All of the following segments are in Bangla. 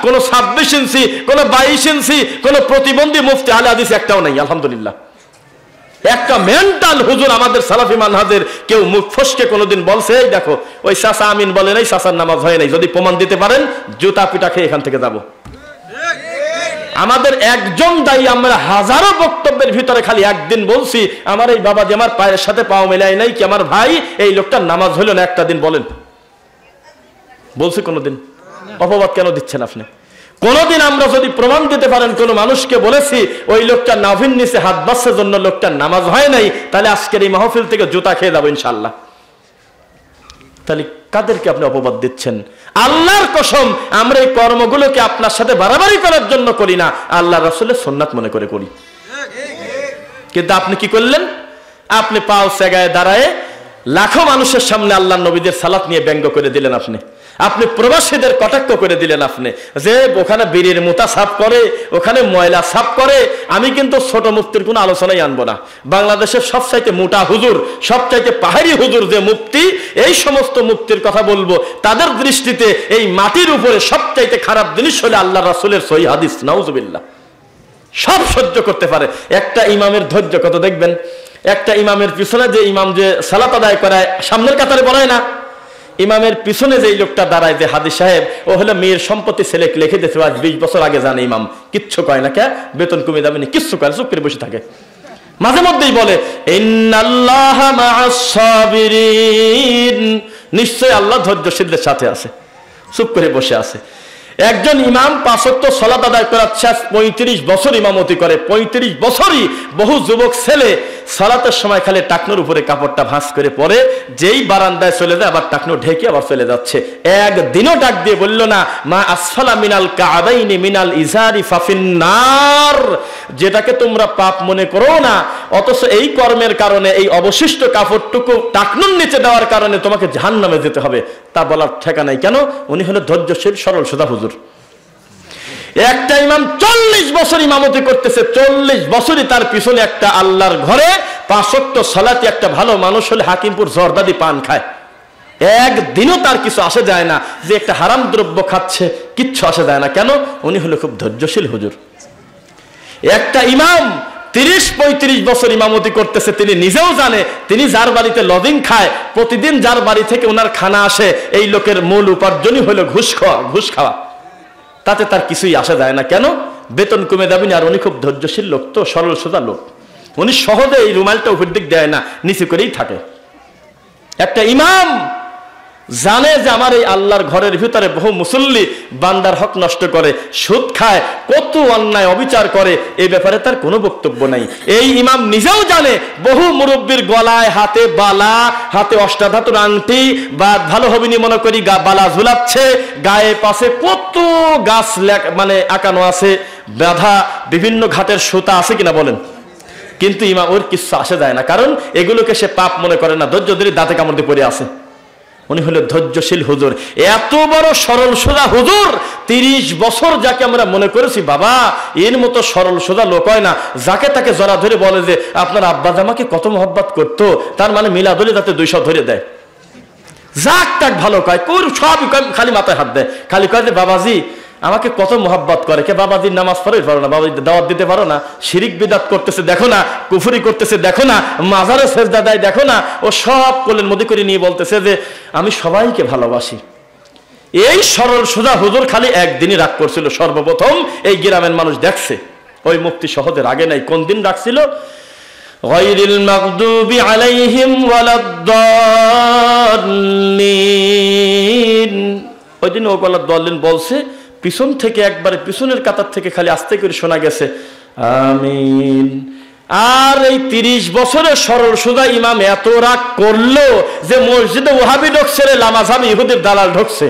কোনো 26 ইঞ্চি, কোনো 22 ইঞ্চি, কোনো প্রতিবন্ধী মুফতি আহলে হাদিস একটাও নাই আলহামদুলিল্লাহ। একটা মেন্টাল হুজুর আমাদের সালাফি মানহাজের কেউ মুখ ফসকে কোনোদিন বলছে এই দেখো ওই চাচা আমিন বলে নাই, চাচার নামাজ হয় নাই, যদি প্রমাণ দিতে পারেন জুতা পিটা খেয়ে এখান থেকে যাব। আমাদের একজন দায়ী, আমরা হাজারো বক্তব্যের ভিতরে খালি একদিন বলছি আমার এই বাবা যে আমার পায়ের সাথে পাও মেলাই নাই কি আমার ভাই এই লোকটার নামাজ হলো না, একটা দিন বলেন বলছি কোনোদিন? অপবাদ কেন দিচ্ছেন আপনি? কোনদিন আমরা যদি প্রমাণ দিতে পারেন কোন মানুষকে বলেছি ওই লোকটা নাভির নিচে হাত বাচ্চার জন্য লোকটার নামাজ হয় নাই, তাহলে আজকের এই মাহফিল থেকে জুতা খেয়ে যাবো ইনশাল্লাহ। তাহলে কাদেরকে আপনি অপবাদ দিচ্ছেন? আল্লাহর কসম আমরা এই কর্মগুলোকে আপনার সাথে বাড়াবাড়ি করার জন্য করি না, আল্লাহ রাসূলের সুন্নাত মনে করে করি। কিন্তু আপনি কি করলেন? আপনি পাও সেগায় দাঁড়ায় লাখো মানুষের সামনে আল্লাহ নবীদের সালাত নিয়ে ব্যঙ্গ করে দিলেন, আপনি প্রবাসীদের কটাক্ষ করে দিলেন, আপনি যে ওখানে বিড়ির মুতা সাফ করে, ওখানে ময়লা সাফ করে। আমি কিন্তু ছোট মুফতির কোনো আলোচনাই আনবো না। বাংলাদেশের সবচাইতে মোটা হুজুর, সবচাইতে পাহাড়ি হুজুর যে মুফতি, এই সমস্ত মুফতির কথা বলবো। তাদের দৃষ্টিতে এই মাটির উপরে সবচাইতে খারাপ জিনিস হলে আল্লাহ রাসূলের সহিহ হাদিস, নাউজুবিল্লাহ। সব সহ্য করতে পারে। একটা ইমামের ধৈর্য কত দেখবেন। একটা ইমামের পিছনে যে ইমাম যে সালাত আদায় করায় সামনের কাতারে বলায় না, ইমামের পিছনে যে লোকটা দাঁড়ায় যে হাদি সাহেব, ও হলো মেয়ের সম্পত্তি ছেলে লিখে দিয়েছে, আজ 20 বছর আগে জানে ইমাম, কিচ্ছু কয় না, কে বেতন কমে যাবে না, কিচ্ছু কয়, চুপ করে বসে থাকে। মাঝে মধ্যেই বলে ইন্নাল্লাহা মা'আস সাবিরিন, নিশ্চয় আল্লাহ ধৈর্যশীলদের সাথে আছে, চুপ করে বসে আছে। একজন ইমাম 5 ওয়াক্ত সালাত আদায় করাচ্ছে, 35 বছর ইমামতি করে, 35 বছরই বহু যুবক ছেলে সালাতের সময় খালি টাকনোর উপরে কাপড়টা ভাঁজ করে পরে, যেই বারান্দায় চলে যায় আবার টাকনো ঢেকে আবার চলে যাচ্ছে। একদিনও ডাক দিয়ে বলল না মা আসফালা মিনাল কা'বাইনি মিনাল ইজারি ফাফিন্নার, যেটাকে তোমরা পাপ মনে করো না, অথচ এই কর্মের কারণে এই অবশিষ্ট কাপড়টুকু টাকনুর নিচে দেওয়ার কারণে তোমাকে জাহান্নামে যেতে হবে, তা বলার ঠেকা নাই। কেন? উনি হলো ধৈর্যশীল সরল সোজা হুজুর। একটা ইমাম 40 বছর ইমামতি করতেছে, 40 বছরই তার পিছনে একটা আল্লাহর ঘরে 5 ওয়াক্ত সালাতি একটা ভালো মানুষ হলে হাকিমপুর জর্দাদি পান খায়, একদিনও তার কিছু আসে যায় না যে একটা হারাম দ্রব্য খাচ্ছে, কিচ্ছু আসে যায় না। কেন? উনি হলো খুব ধৈর্যশীল হুজুর। একটা ইমাম 30-35 বছর ইমামতি করতেছে, তিনি নিজেও জানে তিনি যার বাড়িতে লজিং খায়, প্রতিদিন যার বাড়ি থেকে ওনার খানা আসে, এই লোকের মূল উপার্জনই হলো ঘুষ খাওয়া, তাতে তার কিছুই আসা যায় না। কেন? বেতন কমে যাবে না, আর উনি খুব ধৈর্যশীল লোক, তো সরল সোজা লোক, উনি সহজে এই রুমালটা উপর দিক দেয় না, নিচে করেই থাকে। একটা ইমাম জানে যে আমার এই আল্লাহর ঘরের ভিতরে বহু মুসল্লি বান্দার হক নষ্ট করে, সুদ খায়, কত অন্যায় অবিচার করে, এই ব্যাপারে তার কোনো বক্তব্য নাই। এই ইমাম নিজেও জানে বহু মুরব্বীর গলায় হাতে বালা, হাতে অষ্টাধাতুর আংটি বা ভালো হবিনি মনে করি বালা ঝুলাচ্ছে, গায়ে পাশে কত গাছ মানে আঁকানো আছে, বাঁধা বিভিন্ন ঘাটের সুতা আছে কিনা বলেন, কিন্তু ইমাম ওর কিছু আসে যায় না, কারণ এগুলোকে সে পাপ মনে করে না, ধৈর্য ধরে দাঁতে কামড় দিয়ে পড়ে আছে। উনি হলো ধৈর্যশীল হুজুর। এত বড় সরল সোজা হুজুর, 30 বছর যাকে আমরা মনে করেছি বাবা এর মতো সরল সোজা লোক হয় না, যাকে তাকে জড়া ধরে বলে যে আপনার আব্বা জামাকে কত মহব্বত করতো, তার মানে মিলাদুলি যাতে 200 ধরে দেয়, যাক তাক ভালো কয়, সবই খালি মাথায় হাত দেয়, খালি কয় যে বাবাজি আমাকে কত মহব্বত করে, কে বাবাজির নামাজ পড়ে পারো না, বাবাজি দাওয়াত দিতে পারো না, শিরিক বিদাত করতেছে দেখো না, কুফরি করতেছে দেখো না, মাজারে সেজদা দেয় দেখো না, ও সব কোলের মধ্যে করে নিয়ে বলতেছে যে আমি সবাইকে ভালোবাসি। এই সরল সোজা হুজুর খালি একদিনই রাগ করছিল, সর্বপ্রথম এই গ্রামের মানুষ দেখছে, ওই মুফতি সহজের আগে নাই। কোন দিন রাখছিল? গায়রিল মাগদুবি আলাইহিম ওয়ালাদ-দাল্লিন, ওই দিন ওয়ালাদ-দাল্লিন বলছে, পিছন থেকে একবারে পিছনের কাতার থেকে খালি আস্তে করে শোনা গেছে আমিন। আর এই 30 বছরের সরল সোজা ইমাম এত রাগ করলো যে মসজিদে ওহাবি ঢুকছে রে, লামাজাবি ইহুদির দালাল ঢুকছে,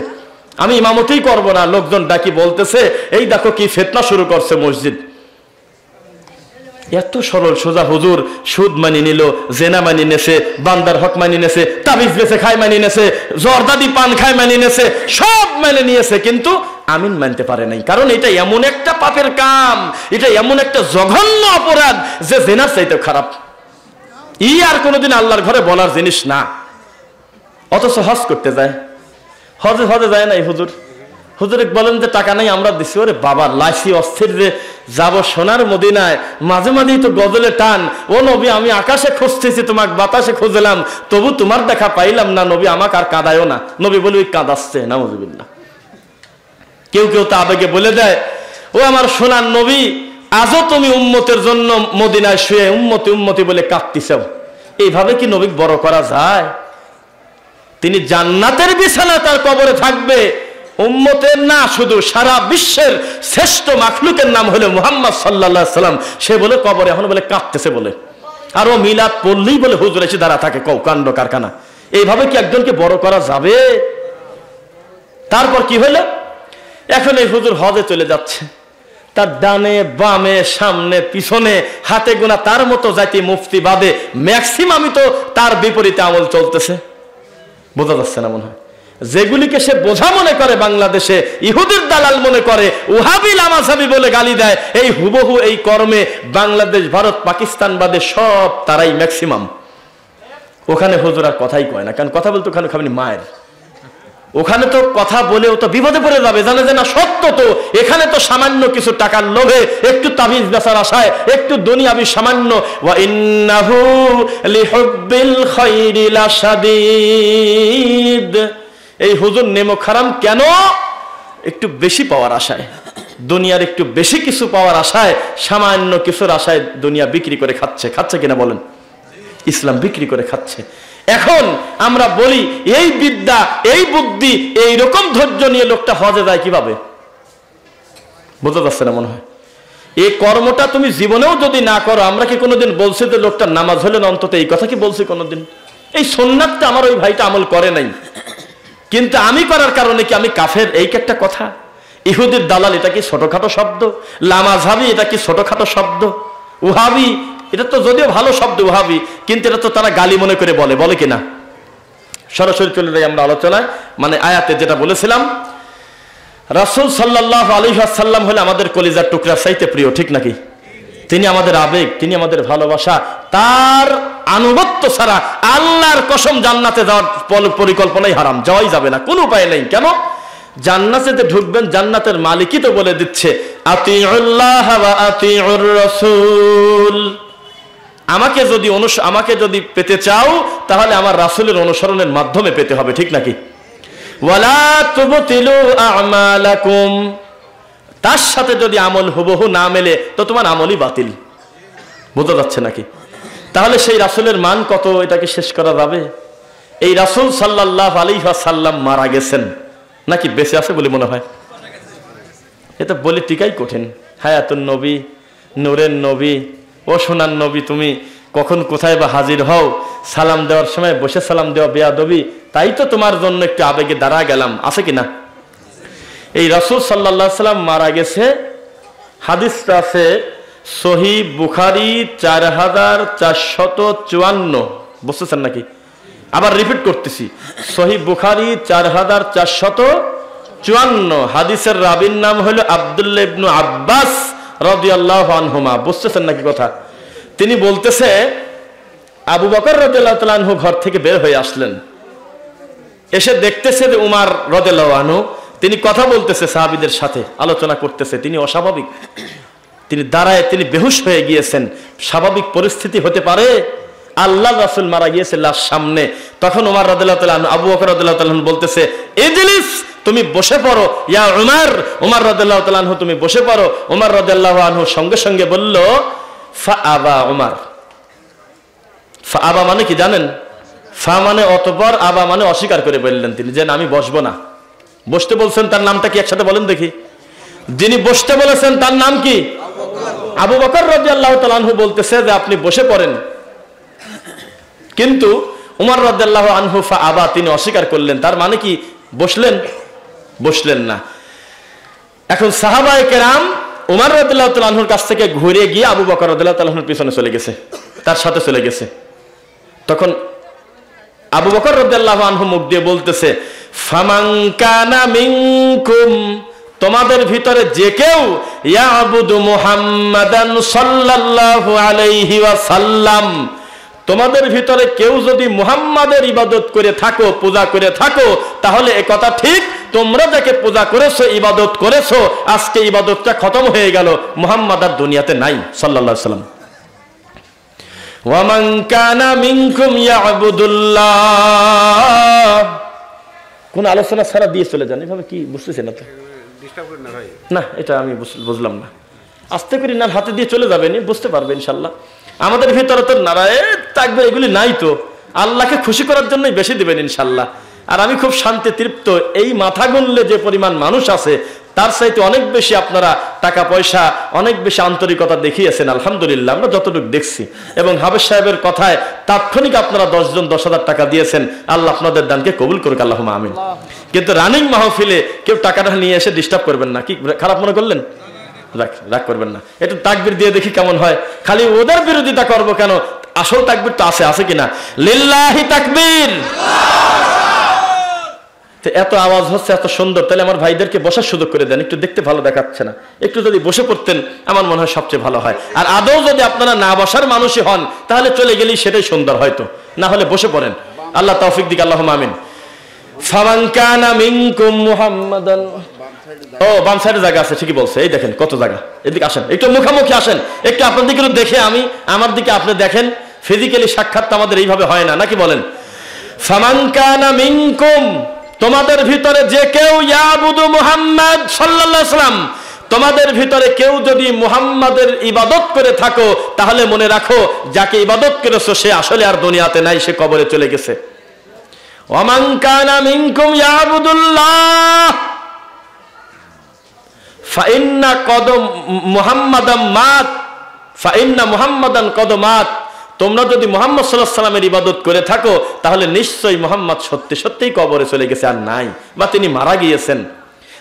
আমি ইমামতি করব না। লোকজন ডাকি বলতেছে এই দেখো কি ফিতনা শুরু করছে মসজিদ। এত সরল সোজা হুজুর সুদ মানি নিল, জেনা মানি নেছে, বান্দার হক মানি নেছে, তাবিজ বেচে খায় মানি নেছে, জর্দাদি পান খায় মানি নেছে, সব মেনে নিয়েছে, কিন্তু আমিন মানতে পারে নাই। কারণ এটা এমন একটা পাপের কাম, এটা এমন একটা জঘন্য অপরাধ যে জেনার চাইতে খারাপ, আর কোনোদিন আল্লাহর ঘরে বলার জিনিস না। অথচ হজ করতে যায়, হজে যায় না এই হুজুর, হুজুর বলেন যে টাকা নাই, আমরা দিছি। ওরে বাবা, লাইসি অস্থির যে যাব সোনার মদিনায়, মাঝে মাঝেই তো গজলে টান। ও নবী, আমি আকাশে খুঁজতেছি, তোমাকে বাতাসে খুঁজলাম, তবু তোমার দেখা পাইলাম না। নবী আমাকে আর কাঁদায়ও না। নবী বলে ওই কাঁদাচ্ছে, নাউজুবিল্লাহ। কেউ কেউ তো আবেগে বলে দেয়, ও আমার সোনার নবী, আজও তুমি উম্মতের জন্য মদিনায় শুয়ে উম্মতি উম্মতি বলে কাঁদতেছ। এইভাবে কি নবী বড় করা যায়? তিনি জান্নাতের বিছানা তার কবরে থাকবে, উম্মতের না, শুধু সারা বিশ্বের শ্রেষ্ঠ মাখলুকের নাম হলো মুহাম্মদ সাল্লাল্লাহু আলাইহি সাল্লাম। সে বলে কবরে এখন বলে কাঁদতেছে বলে, আর ও মিলাদ পড়লেই বলে হুজুর এসে দাঁড়া থাকে, কাণ্ড কারখানা। এইভাবে কি একজনকে বড় করা যাবে? তারপর কি হলো? এখন এই হুজুর হজে চলে যাচ্ছে, তার ডানে বামে সামনে পিছনে হাতে গোনা তার মতো জাতি মুফতি বাদে ম্যাক্সিমামই তো তার বিপরীতে আমল চলতেছে। বোঝা যাচ্ছে না মনে হয়? যেগুলিকে সে বোঝা মনে করে বাংলাদেশে, ইহুদির দালাল মনে করে, ওহাবি লামাজাবি বলে গালি দেয়, এই হুবহু এই কর্মে বাংলাদেশ ভারত পাকিস্তান বাদে সব তারাই ম্যাক্সিমাম। ওখানে হুজুর আর কথাই কয় না, কারণ কথা বলতে ওখানে খাবি মায়ের। ওখানে তো কথা বলেও তো বিপদে পড়ে যাবে, জানে যে না সত্য তো। এখানে তো সামান্য কিছু টাকার লোভে, একটু তাবিজ বেচার আশায়, একটু দুনিয়াবি সামান্য, ওয়া ইন্নাহু লিহুব্বিল খায়রি লাশাদীদ। এই হুজুর নেমক হারাম কেন? একটু বেশি পাওয়ার আশায়, দুনিয়ার একটু বেশি কিছু পাওয়ার আশায়, সামান্য কিছুর আশায় দুনিয়া বিক্রি করে খাচ্ছে। খাচ্ছে কিনা বলেন? ইসলাম বিক্রি করে খাচ্ছে। এখন আমরা বলি, এই বিদ্যা, এই বুদ্ধি, এই রকম ধৈর্য নিয়ে লোকটা হজে যায় কিভাবে? বোঝা যাচ্ছে না মনে হয়? এই কর্মটা তুমি জীবনেও যদি না করো, আমরা কি কোনোদিন বলছি যে লোকটা নামাজ হলে না? অন্তত এই কথা কি বলছি কোনোদিন? এই সুন্নাতটা আমার ওই ভাইটা আমল করে নাই, কিন্তু আমি করার কারণে কি আমি কাফের? এই কি একটা কথা? ইহুদির দালাল, এটা কি ছোটখাটো শব্দ? লামাজাবি, এটা কি ছোটখাটো শব্দ? ওহাবি, এটা তো যদিও ভালো শব্দ ওহাবি, কিন্তু এটা তো তারা গালি মনে করে বলে কিনা? সরাসরি চলে যাই আমরা আলোচনায়। মানে আয়াতে যেটা বলেছিলাম, রাসূল সাল্লাল্লাহু আলাইহি ওয়াসাল্লাম হলে আমাদের কলিজার টুকরা চাইতে প্রিয়, ঠিক নাকি? তিনি আমাদের আবেগ, তিনি আমাদের ভালোবাসা। তার আনুগত্য ছাড়া আল্লাহর কসম জান্নাতে যাওয়ার পরিকল্পনাই হারাম, যাওয়াই যাবে না, কোনো উপায় নেই। কেন? জান্নাতে ঢুকবেন, জান্নাতের মালিকই তো বলে দিচ্ছে, আতিউল্লাহ ওয়া আতিউর রাসূল। আমাকে যদি পেতে চাও, তাহলে আমার রাসূলের অনুসরণের মাধ্যমে পেতে হবে, ঠিক নাকি? ওয়ালা তুবতিলু আমালাকুম। তার সাথে যদি আমল হুবহু না মেলে, তো তোমার আমলই বাতিল। বোঝা যাচ্ছে নাকি? তাহলে সেই রাসূলের মান কত, এটাকে শেষ করা যাবে? এই রাসূল সাল্লাল্লাহু আলাইহি ওয়াসাল্লাম মারা গেছেন নাকি বেঁচে আছে বলে মনে হয়? এটা বলে টিকাই কঠিন। হায়াতুন নবী, নূরের নবী, ও সোনার নবী, তুমি কখন কোথায় বা হাজির হও? সালাম দেওয়ার সময় বসে সালাম দেওয়া বেয়াদবি, তাই তো তোমার জন্য একটু আবেগে দাঁড়া গেলাম, আছে কিনা? এই রাসূল সাল্লাল্লাহু আলাইহি ওয়াসাল্লাম মারা গেছে। হাদিসটা আছে সহিহ বুখারী 4454। বুঝতেছেন নাকি? আবার রিপিট করতেছি, সহিহ বুখারী 4454। হাদিসের রাবীর নাম হলো আব্দুল্লাহ ইবনে আব্বাস রাদিয়াল্লাহু আনহুমা। বুঝতেছেন নাকি কথা? তিনি বলতেছে, আবু বকর রাদিয়াল্লাহু তাআলা আনহু ঘর থেকে বের হয়ে আসলেন, এসে দেখতেছে যে উমর রাদিয়াল্লাহু আনহু তিনি কথা বলতেছে, সাহাবীদের সাথে আলোচনা করতেছে। তিনি অস্বাভাবিক, তিনি দাঁড়ায়, তিনি বেহুশ হয়ে গিয়েছেন। স্বাভাবিক পরিস্থিতি হতে পারে? আল্লাহ রাসূল মারা গিয়েছে লাশ সামনে। তখন উমর রাদিয়াল্লাহু তাআলা আনহু, আবু বকর রাদিয়াল্লাহু তাআলা আনহু বলতেছে, ইজলিস, তুমি বসে পড়ো, ইয়া উমর। উমর রাদিয়াল্লাহু তাআলা আনহু, তুমি বসে পড়ো। উমর রাদিয়াল্লাহু আনহু সঙ্গে সঙ্গে বলল, ফাআবা উমর। ফাআবা মানে কি জানেন? ফা মানে অতঃপর, আবা মানে অস্বীকার করে বললেন তিনি, যে আমি বসবো না। বসতে বলছেন, তার নামটা কি একসাথে বলেন দেখি? যিনি বসতে বলেছেন তার নাম কি? আবু বকর রাদিয়াল্লাহু তাআলা আনহু বলতেছে যে আপনি বসে পড়েন, কিন্তু উমর রাদিয়াল্লাহু আনহু ফাআবা, তিনি অস্বীকার করলেন। তার মানে কি বসলেন না। এখন সাহাবায়ে কেরাম উমর রাদিয়াল্লাহু তাআলা আনহুর কাছ থেকে ঘুরে গিয়ে আবু বকর রাদিয়াল্লাহু তাআলা আনহুর পিছনে চলে গেছে, তার সাথে চলে গেছে। তখন আবু বকর রাদিয়াল্লাহু আনহু মুখ দিয়ে বলতেছে, ফামান কানা মিনকুম, তোমাদের ভিতরে যে কেউ ইয়াবুদু মুহাম্মাদান সাল্লাল্লাহু আলাইহি ওয়াসাল্লাম, তোমাদের ভিতরে কেউ যদি মুহাম্মাদের ইবাদত করে থাকো, পূজা করে থাকো, তাহলে এ কথা ঠিক, তোমরা যাকে পূজা করেছো, ইবাদত করেছো, আজকে ইবাদতটা খতম হয়ে গেল, মুহাম্মাদ আর দুনিয়াতে নাই সাল্লাল্লাহু আলাইহি সাল্লাম। ওয়া মান কানা মিনকুম ইয়াবুদুল্লাহ। কোন আলোচনা ছাড়া দিয়ে চলে যান, এভাবে কি বুঝতেছেন না তো? না, এটা আমি বুঝলাম না। আস্তে করে না হাতে দিয়ে চলে যাবেন, বুঝতে পারবেন ইনশাল্লাহ। আমাদের ভিতরে তো নারায়ে তাকবীর এগুলি নাই, তো আল্লাহকে খুশি করার জন্যই বেশি দিবেন ইনশাল্লাহ। আর আমি খুব শান্তি তৃপ্ত, এই মাথা গুনলে যে পরিমাণ মানুষ আছে তার চাইতে অনেক বেশি আপনারা টাকা পয়সা, অনেক বেশি আন্তরিকতা দেখিয়েছেন আলহামদুলিল্লাহ, আমরা যতটুকু দেখছি। এবং হাফেজ সাহেবের কথায় তাৎক্ষণিক আপনারা 10 জন 10,000 টাকা দিয়েছেন, আল্লাহ আপনাদের দানকে কবুল করুক, আল্লাহুম্মা আমিন। কিন্তু রানিং মাহফিলে কেউ টাকাটা নিয়ে এসে ডিস্টার্ব করবেন না, কি খারাপ মনে করলেন? রাগ করবেন না, একটু তাকবীর দিয়ে দেখি কেমন হয়। খালি ওদের বিরোধিতা করবো কেন? আসল তাকবীর তো আছে কিনা? লিল্লাহি তাকবীর। এত আওয়াজ হচ্ছে, এত সুন্দর, তাহলে আমার ভাইদেরকে বসার সুযোগ করে দেন, একটু দেখতে ভালো দেখাচ্ছে না, একটু যদি বসে পড়তেন আমার মনে হয় সবচেয়ে ভালো হয়। আর আদৌ যদি আপনারা না বসার মানুষই হন তাহলে চলে গেলেই সেটাই সুন্দর হয়তো, না হলে বসে পড়েন। আল্লাহ তৌফিক দিক, আল্লাহুম্মা আমিন। ফামান কানা মিনকুম মুহাম্মাদান। ও বাম সাইডে জায়গা আছে, ঠিকই বলছে, এই দেখেন কত জায়গা। এদিকে আসেন, একটু মুখামুখি আসেন, একটু আপনার দিকে দেখে আমি আমার দিকে আপনি দেখেন। ফিজিক্যালি সাক্ষাৎ তো আমাদের এইভাবে হয় না, নাকি বলেন? ফামান কানা মিনকুম, তোমাদের ভিতরে যে কেউ, ইয়াবুদু মুহাম্মদ সাল্লাল্লাহু আলাইহি ওয়াসাল্লাম, তোমাদের ভিতরে কেউ যদি মুহাম্মাদের ইবাদত করে থাকো, তাহলে মনে রাখো যাকে ইবাদত করেছো সে আসলে আর দুনিয়াতে নাই, সে কবরে চলে গেছে। ওয়া মান কানা মিনকুম ইয়াবুদুল্লাহ ফাইন্না কদম মুহাম্মাদাম মাত, ফাইন্না মুহাম্মাদান কদ মাত। তোমরা যদি মুহাম্মদ সাল্লাল্লাহু আলাইহি ওয়াসাল্লামের ইবাদত করে থাকো তাহলে নিশ্চয়ই মুহাম্মদ সত্যি সত্যিই কবরে চলে গেছে, আর নাই, বা তিনি মারা গিয়েছেন।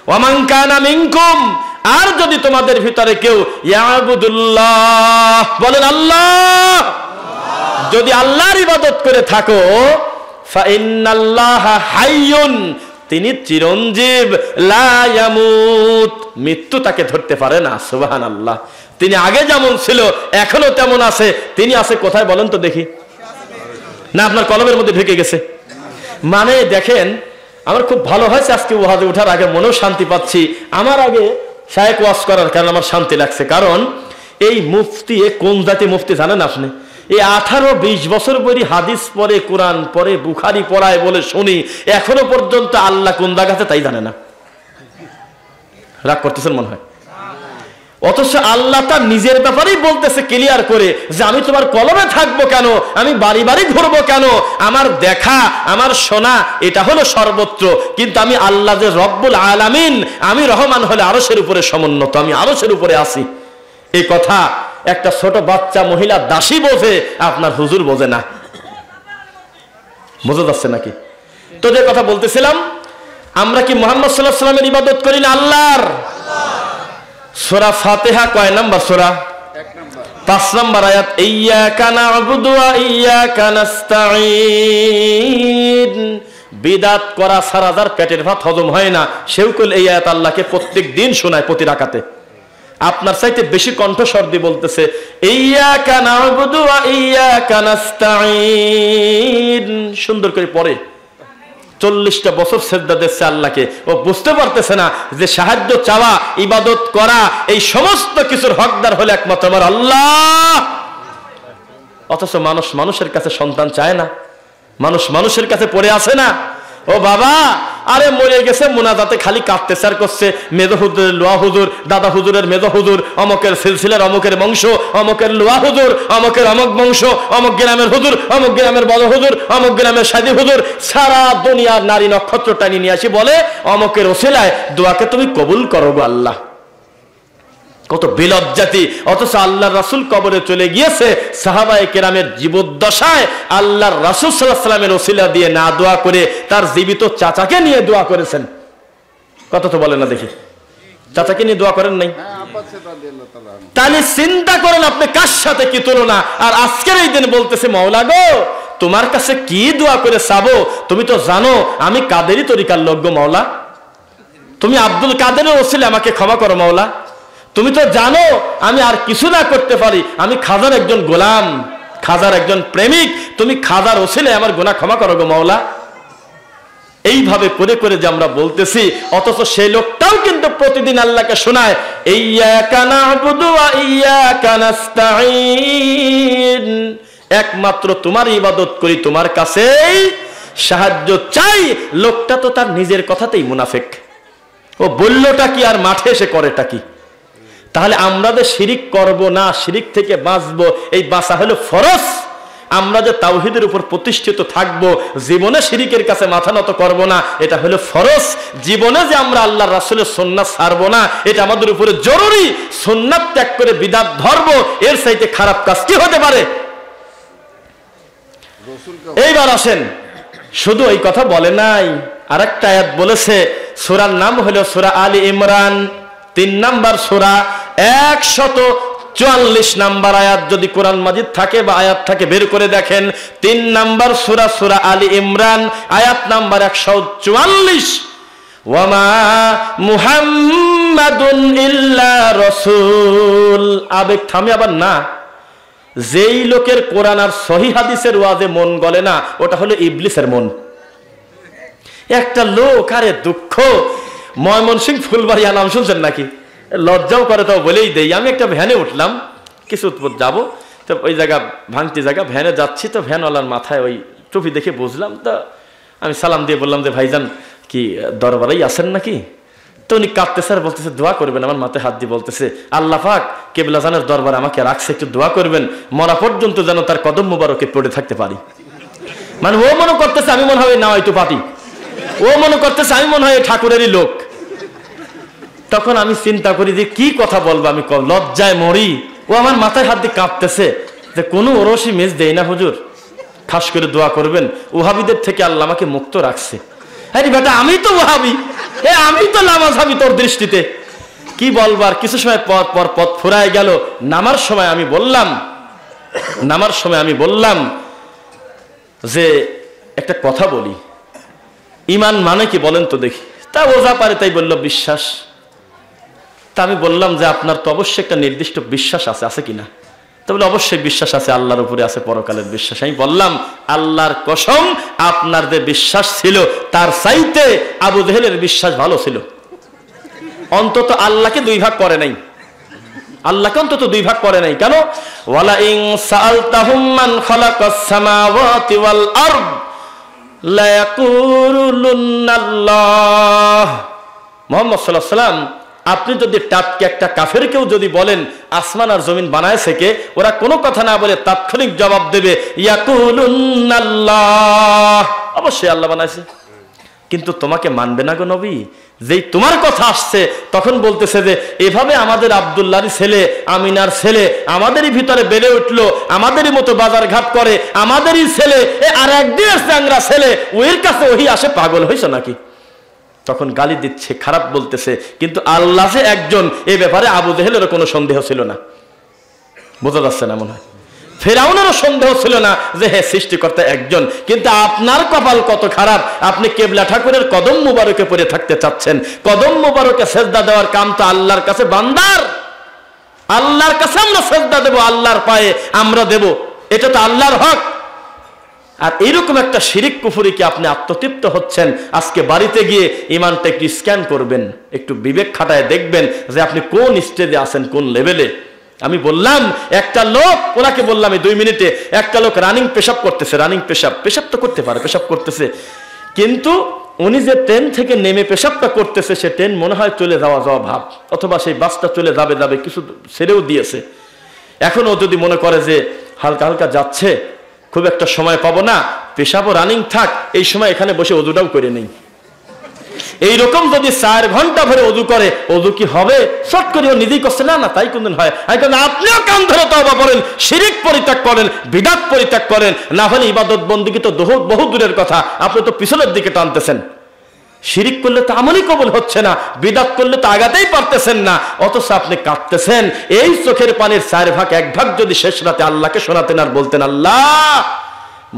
ওয়া মান কানা মিনকুম, আর যদি তোমাদের ভিতরে কেউ ইয়াবুদুল্লাহ, বলেন আল্লাহ, যদি আল্লাহর ইবাদত করে থাকো, ফাইন্নাল্লাহা হাইয়ুন, তিনি চিরঞ্জীব, লা ইয়ামুত, মৃত্যু তাকে ধরতে পারে না। সুবহানাল্লাহ। তিনি আগে যেমন ছিল এখনো তেমন আছে। তিনি আছে কোথায় বলেন তো দেখি? না আপনার কলমের মধ্যে ঢুকে গেছে? মানে দেখেন, আমার খুব ভালো হয়েছে আজকে ওয়াজে ওঠার আগে, মনেও শান্তি পাচ্ছি। আমার আগে শায়েখ ওয়াজ করার কারণে আমার শান্তি লাগছে, কারণ এই মুফতি, কোন জাতি মুফতি জানেন আপনি? এই 18-20 বছর পরই হাদিস পড়ে, কোরআন পড়ে, বুখারি পড়ায় বলে শুনি, এখনো পর্যন্ত আল্লাহ কোন জায়গাতে তাই জানে না। রাগ করতেছেন মনে হয়। অথচ আল্লাহ তার নিজের ব্যাপারেই বলতেছে ক্লিয়ার করে যে আমি তোমার কলমে থাকবো কেন, আমি বাড়ি বাড়ি ঘুরবো কেন, আমার দেখা, আমার শোনা এটা হলো সর্বত্র, কিন্তু আমি আল্লাহ যে রব্বুল আলামিন, আমি রহমান হলে আরশের উপরে সমুন্নত, আমি আরশের উপরে আছি। এই কথা একটা ছোট বাচ্চা মহিলা দাসী বোঝে, আপনার হুজুর বোঝে না। বোঝা যাচ্ছে নাকি? তো যে কথা বলতেছিলাম, আমরা কি মুহাম্মদ সাল্লাল্লাহু আলাইহি ওয়াসাল্লামের ইবাদত করি না আল্লাহর? সূরা ফাতিহা কয় নাম্বার সূরা? 5 নাম্বার আয়াত, ইয়্যাকা না'বুদু ওয়া ইয়্যাকা নাস্তাঈন। বিদআত করা ছাড়া যার পেটের ভাত হজম হয় না, সেও কল এই আয়াত আল্লাহকে প্রত্যেক দিন শোনায় প্রতি রাকাতে। আপনার চাইতে বেশি কণ্ঠস্বর দিয়ে বলতেছে, ইয়্যাকা না'বুদু ওয়া ইয়্যাকা নাস্তাঈন। সুন্দর করে পড়ে, 40টা বছর সিজদা দিচ্ছে আল্লাহকে। ও বুঝতে পারতেছে না যে সাহায্য চাওয়া, ইবাদত করা, এই সমস্ত কিছুর হকদার হলো একমাত্র আমার আল্লাহ। অথচ মানুষ মানুষের কাছে সন্তান চায় না, মানুষ মানুষের কাছে পড়ে আছে না। ও বাবা, আরে মরে গেছে, মুনাজাতে খালি কাঁদতেছে আর করছে, মেজো হুজুরের লোয়া হুজুর, দাদা হুজুরের মেজো হুজুর, অমকের সিলসিলার অমকের বংশ, অমকের লোয়া হুজুর, অমকের অমক বংশ, অমক গ্রামের হুজুর, অমক গ্রামের বড় হুজুর, অমক গ্রামের সাদি হুজুর, সারা দুনিয়ার নারী নক্ষত্র টানি নিয়ে আসি বলে অমকের ওসিলায় দোয়াকে তুমি কবুল করো গো আল্লাহ। কত বিলজ্জাতি! অথচ আল্লাহর রাসূল কবরে চলে গিয়েছে, সাহাবায়ে কেরামের জীবদ্দশায় আল্লাহর রাসূল সাল্লাল্লাহু আলাইহি ওয়াসাল্লামের ওসিলা দিয়ে না দোয়া করে তার জীবিত চাচাকে নিয়ে দোয়া করেছেন। কত তো বলেন না দেখি, চাচাকে নিয়ে দোয়া করেন নাই? তাহলে চিন্তা করেন আপনি কার সাথে কি তুলনা। আর আজকের এই দিন বলতেছে, মাওলা গো তোমার কাছে কি দোয়া করে চাবো? তুমি তো জানো আমি কাদেরই তরিকার লোক গো মাওলা, তুমি আব্দুল কাদেরের ওসিলা আমাকে ক্ষমা করো মাওলা। তুমি তো জানো আমি আর কিছু না করতে পারি, আমি খাজার একজন গোলাম, খাজার একজন প্রেমিক, তুমি খাজার ওসিলায় আমার গুনাহ ক্ষমা করো গো মাওলা। এইভাবে করে করে যে আমরা বলতেছি, অথচ সেই লোকটাও কিন্তু প্রতিদিন আল্লাহকে শোনায় ইয়্যাকা না'বুদু ওয়া ইয়্যাকা নাস্তাঈন, একমাত্র তোমার ইবাদত করি, তোমার কাছেই সাহায্য চাই। লোকটা তো তার নিজের কথাতেই মুনাফিক। ও বললোটা কি আর মাঠে এসে করেটা কি? তাহলে আমরা যে শিরিক করব না, শিরিক থেকে বাঁচবো, এই বাঁচা হলো ফরজ। আমরা যে তাওহীদের উপর প্রতিষ্ঠিত থাকব, জীবনে শিরিকের কাছে মাথা নত করব না, এটা হলো ফরজ। জীবনে যে আমরা আল্লাহর রাসূলের সুন্নাত ছাড়বো না, এটা আমাদের উপরে জরুরি। সুন্নাত ত্যাগ করে বিদআত ধরবো, এর চাইতে খারাপ কাজ কি হতে পারে? এইবার আসেন, শুধু এই কথা বলে নাই, আরেকটা আয়াত বলেছে। সূরার নাম হলো সূরা আলী ইমরান, 3 নাম্বার সূরা, 144 নাম্বার আয়াত। যদি কোরআন মাজিদ থাকে বা আয়াত থাকে বের করে দেখেন। 3 নাম্বার সূরা, সূরা আলী ইমরান, আয়াত নাম্বার 144। ওয়ামা মুহাম্মাদুন ইল্লা রাসূল। আবেগ থামে আবার না। যেই লোকের কোরআন আর সহিহ হাদিসের ওয়াজে মন গলে না, ওটা হলো ইবলিসের মন। একটা লোক, আরে দুঃখ, ময়মনসিংহ ফুলবাড়িয়া নাম শুনছেন নাকি? লজ্জাও করে, তাও বলেই দেই। আমি একটা ভ্যানে উঠলাম, কিছু উৎপত যাবো, তো ওই জায়গা ভাঙতি জায়গা, ভ্যানে যাচ্ছি, তো ভ্যানওয়ালার মাথায় ওই টুপি দেখে বুঝলাম। তো আমি সালাম দিয়ে বললাম যে ভাইজান কি দরবারেই আছেন নাকি? তো উনি কাঁদতেছে আর বলতেছে দোয়া করবেন। আমার মাথায় হাত দিয়ে বলতেছে, আল্লাহ পাক কেবলাজানের দরবারে আমাকে রাখছে, একটু দোয়া করবেন, মরা পর্যন্ত যেন তার কদম মোবারকে পড়ে থাকতে পারি। মানে ও মনে করতেছে আমি মনে হয় না হয়তো পাতি, ও মনে করতেছে আমি মনে হয় ঠাকুরেরই লোক। তখন আমি চিন্তা করি যে কি কথা বলবো, আমি লজ্জায় মরি। ও আমার মাথায় হাত দিয়ে কাঁপতেছে যে কোনো ওরসি মেজ দেয় না হুজুর, খাস করে দোয়া করবেন, ওহাবিদের থেকে আল্লাহ আমাকে মুক্ত রাখছে। আরে বেটা, আমি তো ওহাবি, আমি তো নামাজ হাবি তোর দৃষ্টিতে। কি বলবার, কিছু সময় পর পর পথ ফুরায় গেল। নামার সময় আমি বললাম যে একটা কথা বলি, ইমান মানে কি বলেন তো দেখি। তা বোঝা পারে, তাই বলল বিশ্বাস। তা আমি বললাম যে আপনার তো অবশ্যই একটা নির্দিষ্ট বিশ্বাস আছে কিনা? তা বলে অবশ্যই বিশ্বাস আছে, আল্লাহর উপরে আছে, পরকালের বিশ্বাস। আমি বললাম আল্লাহর কসম, আপনার যে বিশ্বাস ছিল তার চাইতে আবু জেহেলের বিশ্বাস ভালো ছিল। অন্তত আল্লাহকে 2 ভাগ করে নাই, আল্লাহকে অন্তত 2 ভাগ করে নাই। কেন? ওয়ালা ইন সাআলতাহুম মান খালাকাস সামাওয়াতি ওয়াল আরদ লা ইয়াকুলুনাল্লাহ। মুহাম্মদ সাল্লাল্লাহু আলাইহি ওয়াসাল্লাম, আপনি যদি টাটকে একটা কাফেরকেও যদি বলেন আসমান আর জমিন বানায়ছে কে, ওরা কোনো কথা না বলে তাৎক্ষণিক জবাব দেবে ইয়াকুলুনাল্লাহ, অবশ্যই আল্লাহ বানাইছে। কিন্তু তোমাকে মানবে না গো নবী। যেই তোমার কথা আসছে তখন বলতেছে যে এভাবে আমাদের আব্দুল্লাহর ছেলে, আমিনার ছেলে আমাদেরই ভিতরে বেড়ে উঠলো, আমাদেরই মতো বাজার ঘাট করে, আমাদেরই ছেলে, আর একদিনের চ্যাংরা ছেলে, ওর কাছে ওহি আসে, পাগল হয়েছে নাকি? তখন গালি দিচ্ছে, খারাপ বলতেছে। কিন্তু আল্লাহ যে একজন, এ ব্যাপারে আবু জেহেলেরও কোনো সন্দেহ ছিল না। বোঝা যাচ্ছে না মনে হয়? ফেরাউনেরও সন্দেহ ছিল না যে হ্যাঁ সৃষ্টিকর্তা একজন। কিন্তু আপনার কপাল কত খারাপ, আপনি কেবলা ঠাকুরের কদম মুবারকে পড়ে থাকতে চাচ্ছেন। কদম মুবারকে সেজদা দেওয়ার কাম তো আল্লাহর কাছে বান্দার, আল্লাহর কাছে আমরা সেজদা দেব, আল্লাহর পায়ে আমরা দেব, এটা তো আল্লাহর হক। আর এইরকম একটা শিরিক কুফরি কি আপনি আত্মতৃপ্ত হচ্ছেন? আজকে বাড়িতে গিয়ে ইমানটা একটু স্ক্যান করবেন, একটু বিবেক খাটায় দেখবেন যে আপনি কোন স্টেজে আছেন, কোন লেভেলে। আমি বললাম একটা লোক, ওনাকে বললাম এই 2 মিনিটে, একটা লোক রানিং পেশাব করতেছে, রানিং পেশাব তো করতে পারে, পেশাব করতেছে, কিন্তু উনি যে ট্রেন থেকে নেমে পেশাবটা করতেছে, সে ট্রেন মনে হয় চলে যাওয়া ভাব, অথবা সেই বাসটা চলে যাবে, কিছু ছেড়েও দিয়েছে। এখনও যদি মনে করে যে হালকা হালকা যাচ্ছে, খুব একটা সময় পাবো না, পেশাবও রানিং থাক, এই সময় এখানে বসে ওযুটাও করে নেই। এইরকম যদি 4 ঘন্টা ধরে ওযু করে, ওযু কি হবে? শর্ট করে ও নিজেই করছে, না তাই কোনদিন হয়। আপনিও কান ধরে তওবা করেন, শিরিক পরিত্যাগ করেন, বিদআত পরিত্যাগ করেন, না হলে ইবাদত বন্দেগী তো বহু দূরের কথা, আপনি তো পিছনের দিকে টানতেছেন। শিরিক করলে তো আমলই কবুল হচ্ছে না, বিদআত করলে তো আগাতেই পারতেছেন না, অথচ আপনি কাঁদতেছেন। এই চোখের পানির 4 ভাগ 1 ভাগ যদি শেষ রাতে আল্লাহকে শোনাতেন আর বলতেন আল্লাহ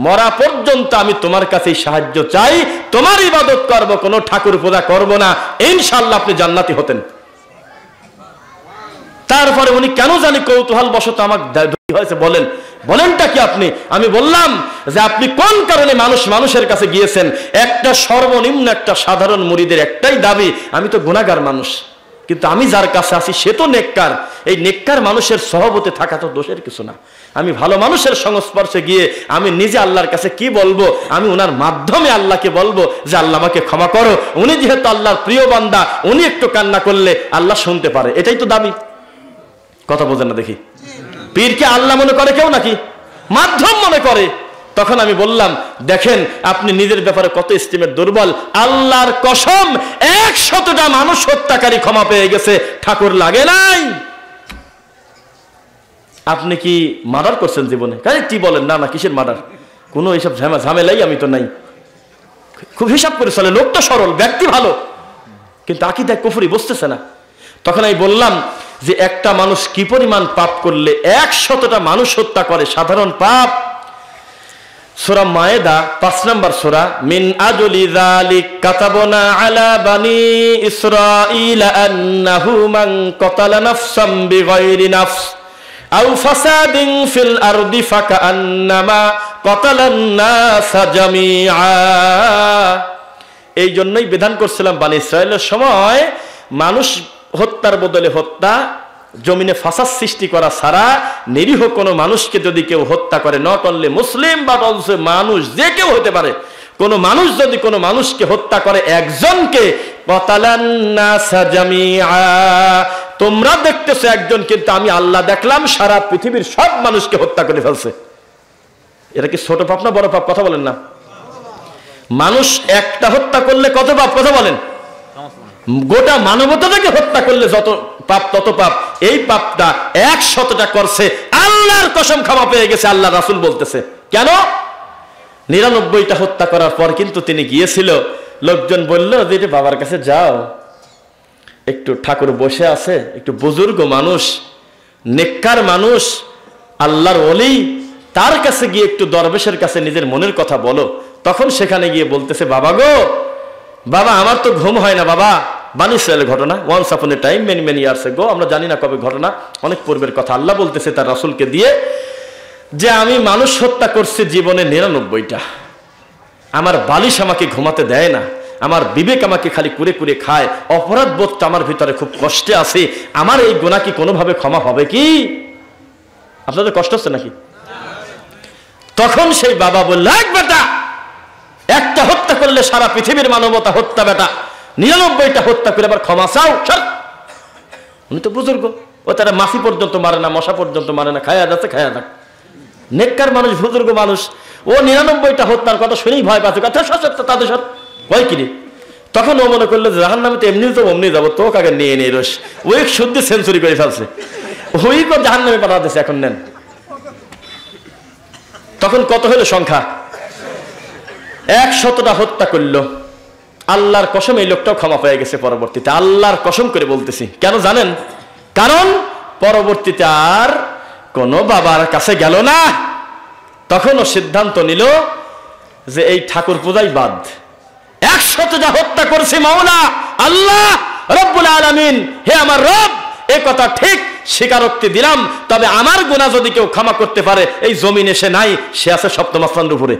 মরা পর্যন্ত আমি তোমার কাছেই সাহায্য চাই, তোমার ইবাদত করব, কোনো ঠাকুর পূজা করব না, ইনশাআল্লাহ আপনি জান্নাতি হতেন। তারপরে উনি কেন জানি কৌতূহল বশত আমাকে হয়েছে বলেন, বলেনটা কি আপনি? আমি বললাম যে আপনি কোন কারণে মানুষের কাছে গিয়েছেন? একটা সর্বনিম্ন একটা সাধারণ মুরিদের একটাই দাবি, আমি তো গুনাহগার মানুষ, কিন্তু আমি যার কাছে আছি সে তো নেককার। এই নেককার মানুষের সহবতে থাকা তো দোষের কিছু না। আমি ভালো মানুষের সংস্পর্শে গিয়ে আমি নিজে আল্লাহর কাছে কি বলবো? আমি ওনার মাধ্যমে আল্লাহকে বলবো যে আল্লাহ আমাকে ক্ষমা করো। উনি যেহেতু আল্লাহর প্রিয় বান্দা, উনি একটু কান্না করলে আল্লাহ শুনতে পারে, এটাই তো দাবি। কথা বোঝেন না দেখি? পীরকে আল্লাহ মনে করে কেউ নাকি? মাধ্যম মনে করে। তখন আমি বললাম, দেখেন আপনি নিজের ব্যাপারে কত ইস্তিমের দুর্বল। আল্লাহর কসম 100টা মানুষ হত্যাকারী ক্ষমা পেয়ে গেছে, ঠাকুর লাগে নাই। আপনি কি মার্ডার করছেন জীবনে? কি বলেন? না না, কিসের মার্ডার? কোনো এইসব ঝামেলাই আমি তো নাই। খুব হিসাব করে চলে, লোকটা সরল, ব্যক্তি ভালো, কিন্তু আকীদা কুফরি বুঝতেছে না। তখন আমি বললাম যে একটা মানুষ কি পরিমাণ পাপ করলে 100টা মানুষ হত্যা করে, সাধারণ পাপ। সূরা মায়েদা 5 নম্বর সূরা, মিন আজলি যালিক কাতাবনা আলা বানি ইসরাঈল আন্নাহু মান কাতালা নাফসাম বিগাইরি নাফস আও ফাসাদিন ফিল আরদি ফাকান্নামা কাতালান নাস জামিআ। এই জন্যই বিধান করছিলাম বনি ইসরাঈলের সময় মানুষ হত্যার বদলে হত্যা, জমিনে ফাসাদ সৃষ্টি করা ছাড়া নিরীহ কোনো মানুষকে যদি কেউ হত্যা করে, not only Muslim but also মানুষ, যে কেউ হতে পারে, কোনো মানুষ যদি কোনো মানুষকে হত্যা করে, একজনকে, কাতালান নাস জামিআ, তোমরা দেখতেছো একজন, কিন্তু আমি আল্লাহ দেখলাম সারা পৃথিবীর সব মানুষকে হত্যা করে ফেলছে। এটা কি ছোট পাপ না বড় পাপ? কথা বলেন না। মানুষ একটা হত্যা করলে কত পাপ? কথা বলেন। গোটা মানবতাকে হত্যা করলে যত পাপ তত পাপ। এই পাপটা 100টা করছে, আল্লাহর কসম ক্ষমা পেয়ে গেছে। আল্লাহ রাসূল বলতেছে কেন? 99টা হত্যা করার পর কিন্তু তিনি গিয়েছিল, লোকজন বলল যে বাবার কাছে যাও, একটু ঠাকুর বসে আছে, একটু বুজুর্গ মানুষ, নেককার মানুষ, আল্লাহর ওলি, তার কাছে গিয়ে একটু দরবেশের কাছে নিজের মনের কথা বলো। তখন সেখানে গিয়ে বলতেছে, বাবা গো, বাবা আমার তো ঘুম হয় না বাবা। বানি ইসরাইলের ঘটনা, once upon a time, many many years ago, আমরা জানি না কবে ঘটনা, অনেক পূর্বের কথা। আল্লাহ বলতেছে তার রাসূলকে দিয়ে যে আমি মানুষ হত্যা করছি জীবনে 99টা। আমার বালিশ আমাকে ঘুমাতে দেয় না, আমার বিবেক আমাকে খালি কুরে কুরে খায়, অপরাধ বোধটা আমার ভিতরে খুব কষ্টে আছে। আমার এই গুনাহ কি কোনোভাবে ক্ষমা হবে কি? আপনাদের কষ্ট হচ্ছে নাকি? তখন সেই বাবা বলল, এক বেটা, একটা হত্যা করলে সারা পৃথিবীর মানবতা হত্যা, বেটা 99টা হত্যা করে আবার ক্ষমা চাও? উনি তো বুজুর্গ, ও তারা মাছি পর্যন্ত মারে না, মশা পর্যন্ত মারে না, খায়া যাচ্ছে, খায়া যাক। নেককার মানুষ, বুজুর্গ মানুষ, ও 99টা হত্যার কথা শুনেই ভয় পাচ্ছে, কথা তাদের সব ভয় কিনে। তখন ও মনে করলো জাহান্নামে তো এমনি তো অমনি যাবো, তো কাকে নিয়ে নিয়ে রস, ওই শুদ্ধ সেঞ্চুরি করে ফেলছে, ওই জাহান্নামে পাঠা দিচ্ছে, এখন নেন। তখন কত হলো সংখ্যা? 100টা হত্যা করলো। আল্লাহর কসম এই লোকটাও ক্ষমা পেয়ে গেছে পরবর্তীতে, আল্লাহর কসম করে বলতেছি। কেন জানেন? কারণ পরবর্তীতে আর কোনো বাবার কাছে গেল না। তখন ও সিদ্ধান্ত নিল যে এই ঠাকুর পূজাই বাদ। 100টা হত্যা করছে মাওলা আল্লাহ রব্বুল আলামিন, হে আমার রব, এ কথা ঠিক, স্বীকারোক্তি দিলাম। তবে আমার গুনাহ যদি কেউ ক্ষমা করতে পারে, এই জমিনে সে নাই, সে আছে সপ্তম আসমানের উপরে।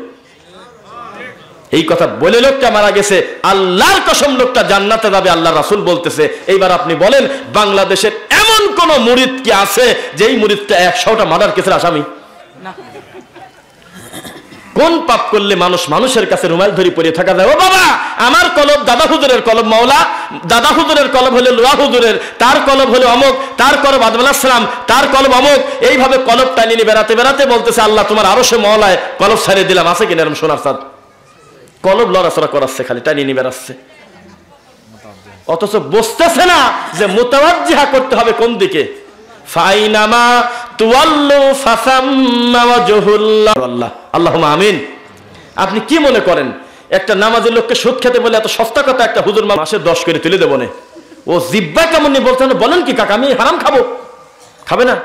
এই কথা বলে লোকটা মারা গেছে। আল্লাহর কসম লোকটা জান্নাতে যাবে, আল্লাহ রাসূল বলতেছে। এইবার আপনি বলেন, বাংলাদেশের এমন কোন মুরিদ কি আছে যেই মুরিদটা 100টা মার্ডার কেসের আসামি? কোন পাপ করলে মানুষের কাছে রুমাল ধরে পড়ে থাকা যায়? ও বাবা, আমার কলব দাদা হুজুরের কলব, মাওলা দাদা হুজুরের কলব হলে লোয়া হুজুরের, তার কলব হলে অমুক, তার কলব আদম আলাইহিস সালাম, তার কলব অমুক। এইভাবে কলব টানিয়ে বেড়াতে বেড়াতে বলতেছে, আল্লাহ তোমার আরশে মওলায় কলব ছাড়িয়ে দিলাম। আছে কিনা এরকম সোনার চাঁদ? কলব লড়াচড়া করাচ্ছে, খালি টানিয়ে নিয়ে বেড়াচ্ছে, অথচ বুঝতেছে না যে মুতাওয়াজ্জিহা করতে হবে কোন দিকে। ফাইনামা তুওয়াল্লু ফাসাম্মা ওয়াজহুল্লাহ। আল্লাহুম্মা আমিন। আপনি কি মনে করেন একটা নামাজি লোককে সুদ খেতে বলে এত সস্তা কথা একটা হুজুর মাসে 10 করে তুলে দেবো না? ও জিব্বা কেমন নিয়ে বলতে বলেন কি কাকা আমি হারাম খাবো? খাবে না।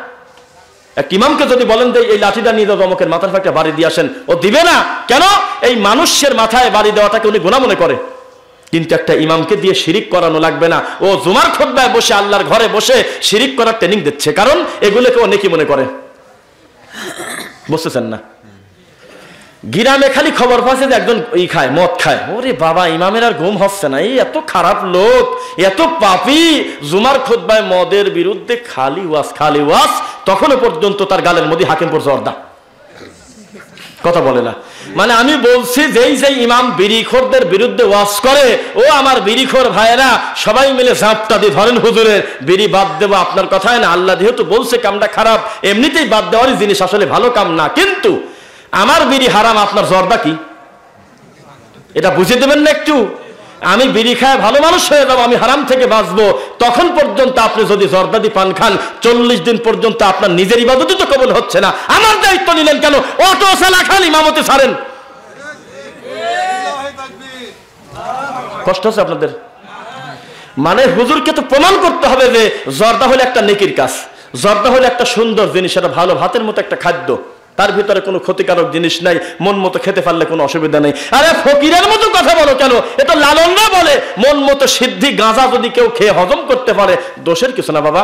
এক ইমামকে যদি বলেন যে এই লাঠিটা নিয়ে যাও অমুকের মাথার একটা বাড়ি দিয়ে আসেন, ও দিবে না। কেন? এই মানুষের মাথায় বাড়ি দেওয়াটাকে উনি গুনাহ মনে করে। কিন্তু একটা ইমামকে দিয়ে শিরিক করানো লাগবে না, ও জুমার খুতবায় বসে আল্লাহর ঘরে বসে শিরিক করার ট্রেনিং দিচ্ছে, কারণ এগুলোকে ও নেকি মনে করে। বুঝতেছেন না? গ্রামে খালি খবর পাচ্ছে যে একজন খায়, মদ খায়। ওরে বাবা, ইমামের আর ঘুম হচ্ছে না, এই এত খারাপ লোক, এত পাপী, জুমার খুতবায় মদের বিরুদ্ধে খালি ওয়াজ। তখনও পর্যন্ত তার গালের মধ্যে হাকিম পড়ছে অর্ধা কথা বলে না। মানে আমি বলছি যেই ইমাম বিড়িখোরদের বিরুদ্ধে ওয়াজ করে, ও আমার বিড়িখোর ভাইয়েরা সবাই মিলে ঝাঁপটা দিয়ে ধরেন হুজুরের বিড়ি বাদ দেবো, আপনার কথায় না, আল্লাহ যেহেতু বলছে কামটা খারাপ, এমনিতেই বাদ দেওয়ারই জিনিস, আসলে ভালো কাম না, কিন্তু আমার বিড়ি হারাম, আপনার জর্দা কি এটা বুঝে দেবেন না একটু? আমি বিড়ি খায় ভালো মানুষ হয়ে যাবো, আমি হারাম থেকে বাঁচবো, তখন পর্যন্ত আপনি যদি জর্দাদি পান খান 40 দিন পর্যন্ত আপনার নিজের ইবাদতই তো কবুল হচ্ছে না, আমার দায়িত্ব নিলেন কেন? অটো চালা খান, ইমামতি ছাড়েন। কষ্ট হচ্ছে আপনাদের? মানে হুজুরকে তো প্রমাণ করতে হবে যে জর্দা হলো একটা নেকির কাজ, জর্দা হলো একটা সুন্দর জিনিস, এটা ভালো ভাতের মতো একটা খাদ্য, তার ভিতরে কোনো ক্ষতিকারক জিনিস নাই, মন মতো খেতে পারলে কোনো অসুবিধা নেই। আরে ফকিরের মতো কথা বলো কেন? এটা লালনরা বলে মন মতো সিদ্ধি গাঁজা যদি কেউ খেয়ে হজম করতে পারে দোষের কিছু না বাবা।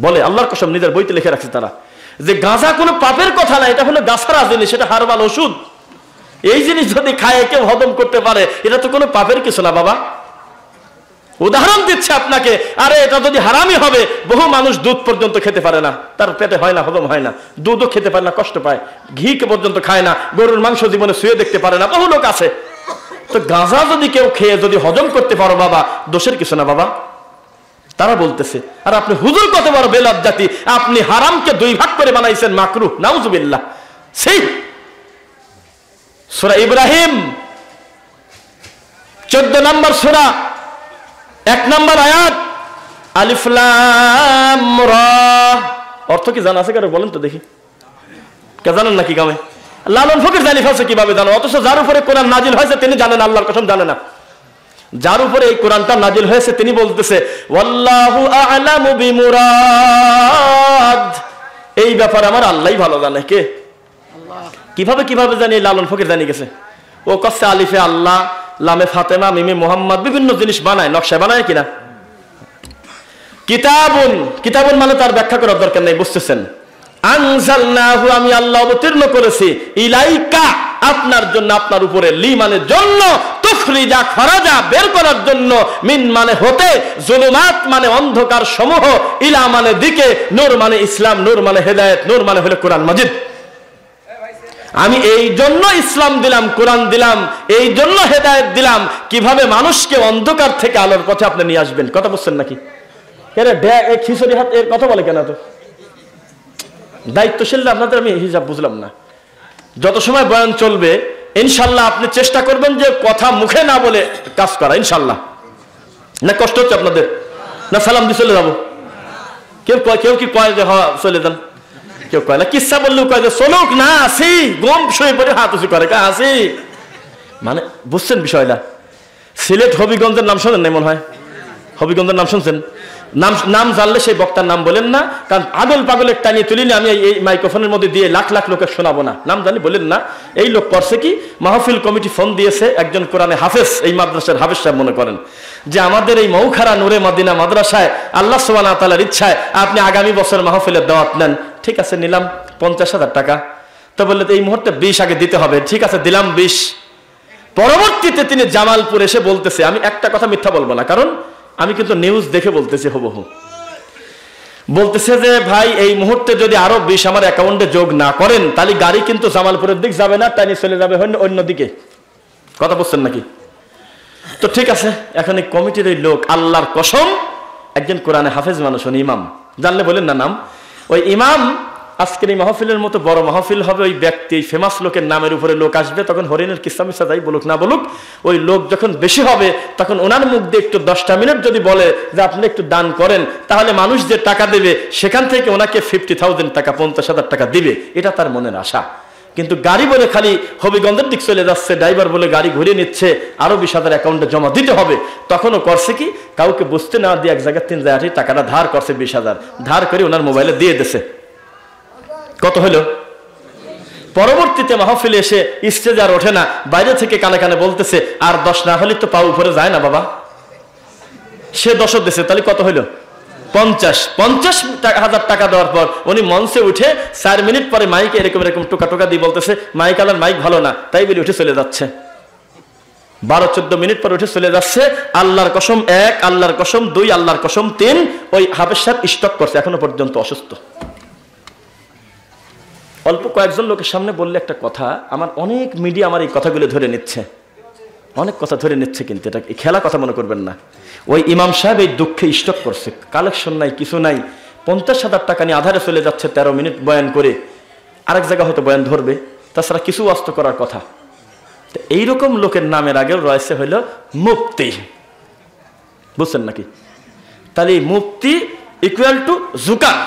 বলে আল্লাহর কসম, নিজের বইতে লিখে রাখছে তারা, যে গাঁজা কোনো পাপের কথা না, এটা হলো গাছারা জিনিস, এটা হারবাল ওষুধ। এই জিনিস যদি খায় কেউ হজম করতে পারে, এটা তো কোনো পাপের কিছু না বাবা। উদাহরণ দিচ্ছে আপনাকে, আরে এটা যদি হারামই হবে, বহু মানুষ দুধ পর্যন্ত খেতে পারে না, তার পেটে হয় না, হজম হয় না, দুধও খেতে পারে না, কষ্ট পায়, ঘি পর্যন্ত খায় না, গরুর মাংস জীবনে শুয়ে দেখতে পারে না, বহু লোক আছে। তো গাঁজা যদি কেউ খেয়ে যদি হজম করতে পারো বাবা, দোষের কিছু না বাবা, তারা বলতেছে। আর আপনি হুজুর কত বড় বেলজ্জাতি, আপনি হারামকে 2 ভাগ করে বানাইছেন মাকরুহ, নাউজুবিল্লাহ। সেই সূরা ইব্রাহিম 14 নম্বর সূরা 1 নম্বর আয়াত, আলিফ লাম রা, অর্থ কি জানা আছে কারো? বলেন তো দেখি, কে জানেন নাকি গামে? লালন ফকির জানি ফেলছে, কিভাবে জানো? অথচ যার উপরে কোরআন নাজিল হয়েছে তিনি জানেন, আল্লাহর কসম জানে না। যার উপরে এই কোরআনটা নাজিল হয়েছে তিনি বলতেছে ওয়াল্লাহু আ'লামু বিমুরাদ, এই ব্যাপারে আমার আল্লাহই ভালো জানে। কে? আল্লাহ। কিভাবে জানি? লালন ফকির জানি গেছে। ও কচ্ছে আলিফে আল্লাহ, লামে ফাতেমা, মিমে মোহাম্মদ, বিভিন্ন জিনিস বানায়, নকশা বানায় কিনা। কিতাবুন মানে তার ব্যাখ্যা করার দরকার নেই, বুঝতেছেন? আনজালনাহু, আমি আল্লাহ অবতীর্ণ করেছি, ইলাইকা, আপনার জন্য, আপনার উপরে, লি মানে জন্য, তুখরিজা খরাজা, বের করার জন্য, মিন মানে হতে, জুলুমাত মানে অন্ধকার সমূহ, ইলা মানে দিকে, নূর মানে ইসলাম, নূর মানে হেদায়েত, নূর মানে হলো কোরআন মাজিদ। আমি এই জন্য ইসলাম দিলাম, কোরআন দিলাম, এই জন্য হেদায়েত দিলাম, কিভাবে মানুষকে অন্ধকার থেকে আলোর পথে আপনি নিয়ে আসবেন। কথা বুঝছেন নাকি? খিচুড়ি হাত এর কথা বলে কেন? তো দায়িত্বশীল আপনাদের আমি হিসাব বুঝলাম না। যত সময় বয়ান চলবে ইনশাল্লাহ আপনি চেষ্টা করবেন যে কথা মুখে না বলে কাজ করা, ইনশাল্লাহ। না কষ্ট হচ্ছে আপনাদের? না সালাম দিয়ে চলে যাবো? কেউ কি কয় যে চলে যান? কেউ কয় না, কিচ্ছা বললেও কয় যে চলুক না, আসি, গম শুয়ে পড়ে হাত উঁচু করে, আসি। মানে বুঝছেন বিষয়টা? সিলেট হবিগঞ্জের নাম শোনেন নাই মনে হয়? হবিগঞ্জের নাম শুনছেন? নাম জানলে সেই বক্তার নাম বলেন না, কারণ আগল পাগলের টানিয়ে তুলিনি আমি এই মাইক্রোফোনের মধ্যে দিয়ে লাখ লাখ লোকের শোনাবো না। নাম জানি বলেন না। এই লোক করছে কি, মাহফিল কমিটি ফোন দিয়েছে, একজন কোরআনে হাফেজ, এই মাদ্রাসার হাফেজ সাহেব মনে করেন যে আমাদের এই মৌখারা নূরে মদিনা মাদ্রাসায় আল্লাহ সুবহানাহু ওয়া তাআলার ইচ্ছায় আপনি আগামী বছর মাহফিলের দাওয়াত নেন। ঠিক আছে, নিলাম 50,000 টাকা। তো বললে এই মুহূর্তে 20 আগে দিতে হবে। ঠিক আছে, দিলাম 20। পরবর্তীতে তিনি জামালপুর এসে বলতেছে, আমি একটা কথা মিথ্যা বলবো না, কারণ আমি কিন্তু নিউজ দেখে বলতেছি হুবহু, বলতেছে যে ভাই এই মুহূর্তে যদি আরো 20 আমার অ্যাকাউন্টে যোগ না করেন তাহলে গাড়ি কিন্তু জামালপুরের দিক যাবে না, টানি চলে যাবে অন্য দিকে। কথা বুঝছেন নাকি? তো ঠিক আছে, এখন এই কমিটির এই লোক, আল্লাহর কসম একজন কোরআনে হাফেজ মানুষ, উনি ইমাম, জানলে বলেন না নাম। ওই ইমাম আজকের এই মাহফিলের মতো বড় মাহফিল হবে, ওই ব্যক্তি ফেমাস লোকের নামের উপরে লোক আসবে, তখন হরিণের কিস্সা মিস্সা যাই বলুক না বলুক, ওই লোক যখন বেশি হবে তখন ওনার মুখ দিয়ে একটু 10টা মিনিট যদি বলে যে আপনি একটু দান করেন, তাহলে মানুষ যে টাকা দেবে সেখান থেকে ওনাকে 50,000 টাকা, 50,000 টাকা দিবে, এটা তার মনের আশা। কিন্তু গাড়ি বলে খালি হবিগঞ্জের দিক চলে যাচ্ছে, ড্রাইভার বলে গাড়ি ঘুরিয়ে নিচ্ছে, আরো 20,000 অ্যাকাউন্টে জমা দিতে হবে। তখনও করছে কি, কাউকে বুঝতে না দিয়ে এক জায়গায় 3 জায়গায় টাকাটা ধার করছে, 20,000 ধার করে ওনার মোবাইলে দিয়ে দিছে। কত হলো? পরবর্তীতে মাহফিলে এসে স্টেজে আর ওঠে না, বাইরে থেকে কানে কানে বলতেছে আর 10 না হলে তো পা উপরে যায় না বাবা। সে 10 দিছে, তাহলে কত হইলো? 50,000 টাকা দেওয়ার পর উনি মঞ্চে উঠে 4 মিনিট পরে মাইকে এরকম এরকম টোকা টোকা দিয়ে বলতেছে মাইক আলার মাইক ভালো না, তাই বলে উঠে চলে যাচ্ছে। 12-14 মিনিট পর উঠে চলে যাচ্ছে। আল্লাহর কসম 1, আল্লাহর কসম 2, আল্লাহর কসম 3, ওই হাফেজ সাহেব স্টক করছে, এখনো পর্যন্ত অসুস্থ। অল্প কয়েকজন লোকের সামনে বললে একটা কথা, আমার অনেক মিডিয়া আমার এই কথাগুলো ধরে নিচ্ছে, অনেক কথা ধরে নিচ্ছে, কিন্তু এটা খেলা কথা মনে করবেন না। ওই ইমাম সাহেব এই দুঃখে স্টক করছে, কালেকশন নাই, কিছু নাই, 50,000 টাকা নিয়ে আধারে চলে যাচ্ছে 13 মিনিট বয়ান করে, আরেক জায়গা হয়তো বয়ান ধরবে, তাছাড়া কিছু ওয়াস্ত করার কথা। এইরকম লোকের নামের আগেও রয়েছে হইল মুফতি, বুঝছেন নাকি? তাহলে এই মুফতি ইকুয়াল টু জুকার,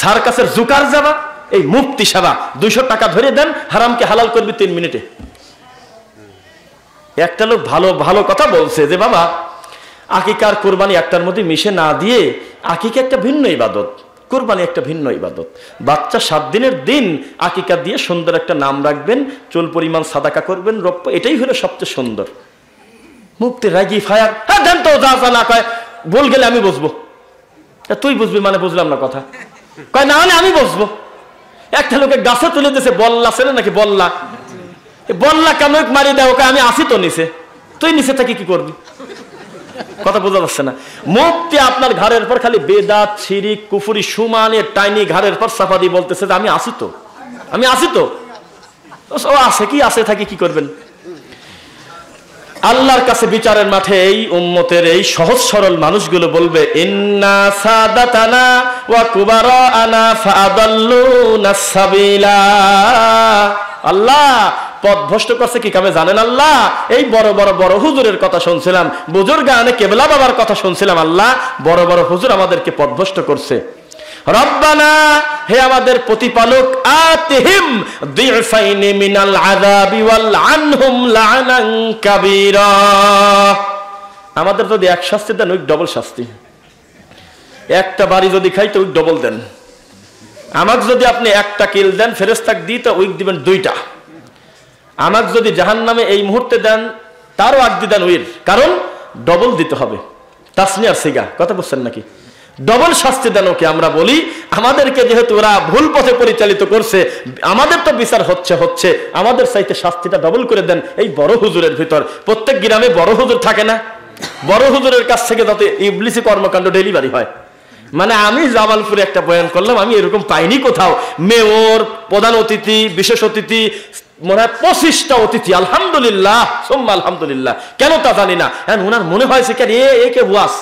সার্কাসের জুকার যাবা, এই মুফতি সেবা। 200 টাকা ধরে দেন, হারামকে হালাল করবি 3 মিনিটে। একটা লোক ভালো ভালো কথা বলছে যে বাবা আকিকার কোরবানি একটার মধ্যে মিশে না দিয়ে, আকিকা একটা ভিন্ন ইবাদত, কোরবানি একটা ভিন্ন ইবাদত। বাচ্চা 7 দিনের দিন আকিকা দিয়ে সুন্দর একটা নাম রাখবেন, চুল পরিমাণ সাদাকা করবেন, রৌপ্য, এটাই হলো সবচেয়ে সুন্দর। মুফতি রাগি ফায়ার, হ্যাঁ দেন তো, যা যা না কয়, বল গেলে আমি বসবো। তুই বুঝবি মানে বুঝলাম না কথা, কয় না হলে আমি বসবো। একটা লোকে গাছে তুলে দিয়েছে, বল্লা ছেলে নাকি বল্লা, বল্লা কেন মারি দেয়, ওকে আমি আসি তো নিচে, তুই নিচে থাকি কি করবি? কথা বোঝা যাচ্ছে না? মুফতি আপনার ঘরের পর খালি বেদাত শিরিক কুফরি সুমানে টাইনি ঘরের পর সাফা দিয়ে বলতেছে যে আমি আসি তো, আমি আসি তো। ও আসে কি, আসে থাকি কি করবেন? আল্লাহর কাছে বিচারের মাঠে এই উম্মতের এই সহজ সরল মানুষগুলো বলবে ইন্না সাদাতানা ওয়া কুবারানা ফাআদাল্লুনা সাবিলা। আল্লাহ পথভ্রষ্ট করছে কি কামে জানেন আল্লাহ? এই বড় বড় বড় হুজুরের কথা শুনছিলাম, বুজুর্গানে কেবলা বাবার কথা শুনছিলাম, আল্লাহ বড় বড় হুজুর আমাদেরকে পথভ্রষ্ট করছে। রব্বানা, হে আমাদের প্রতিপালক, আতিহিম দিফাইনি মিনাল আযাবি ওয়াল আনহুম লা'নান কাবীরা। আমাদের যদি এক শাস্তি দেন ওই ডবল শাস্তি, একটা বাড়ি যদি খাই তো ওই ডবল দেন। আমাকে যদি আপনি একটা কিল দেন ফেরেশতাকে দিতে ওই দিবেন 2টা। আমাকে যদি জাহান্নামে এই মুহূর্তে দেন তারও আগদি দেন ওইর, কারণ ডবল দিতে হবে। তাসনিয়ার সিগা, কথা বুঝছেন নাকি? ডবল শাস্তি দেন ওকে। আমরা বলি আমাদেরকে যেহেতু ওরা ভুল পথে পরিচালিত করছে, আমাদের তো বিচার হচ্ছে, আমাদের চাইতে শাস্তিটা ডবল করে দেন। এই বড় হুজুরের ভিতর প্রত্যেক গ্রামে বড় হুজুর থাকে না? বড় হুজুরের কাছ থেকে যাতে ইবলিসি কর্মকাণ্ড ডেলিভারি হয়। মানে আমি জামালপুরে একটা বয়ান করলাম, আমি এরকম পাইনি কোথাও। মেয়র, প্রধান অতিথি, বিশেষ অতিথি, মনে হয় 25টা অতিথি, আলহামদুলিল্লাহ সোম্মা আলহামদুলিল্লাহ। কেন তা জানি না, ওনার মনে হয়েছে কেন একে ওয়াস,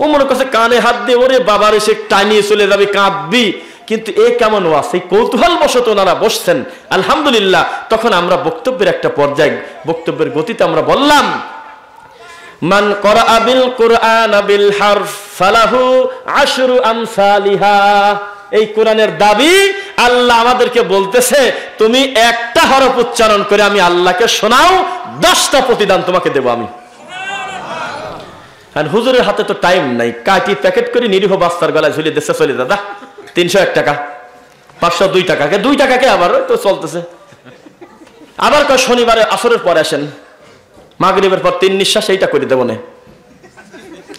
ও মনে করছে কানে হাত দিয়ে ওরে বাবার এসে টানিয়ে চলে যাবে, কাঁদবি, কিন্তু এ কেমন ওয়াস, এই কৌতূহল বশত ওনারা বসছেন, আলহামদুলিল্লাহ। তখন আমরা বক্তব্যের একটা পর্যায়ে, বক্তব্যের গতিতে আমরা বললাম মান ক্বরাআ বিল কুরআন বিল হারফ ফালাহু আশরু আমসালিহা। এই কোরআনের দাবি আল্লাহ আমাদেরকে বলতেছে তুমি একটা হরফ উচ্চারণ করে আমি আল্লাহকে শোনাও, 10টা প্রতিদান তোমাকে দেব আমি। আর হুজুরের হাতে তো টাইম নাই, কাটি প্যাকেট করে নিরীহ বাস্তার গলায় ঝুলিয়ে দেশে চলে দাদা 301 টাকা 502 টাকা, 2 টাকাকে আবার তো চলতেছে। আবার কয় শনিবারে আসরের পরে আসেন, মাগরিবের পর 3 নিঃশ্বাস, এইটা করে দেবো না।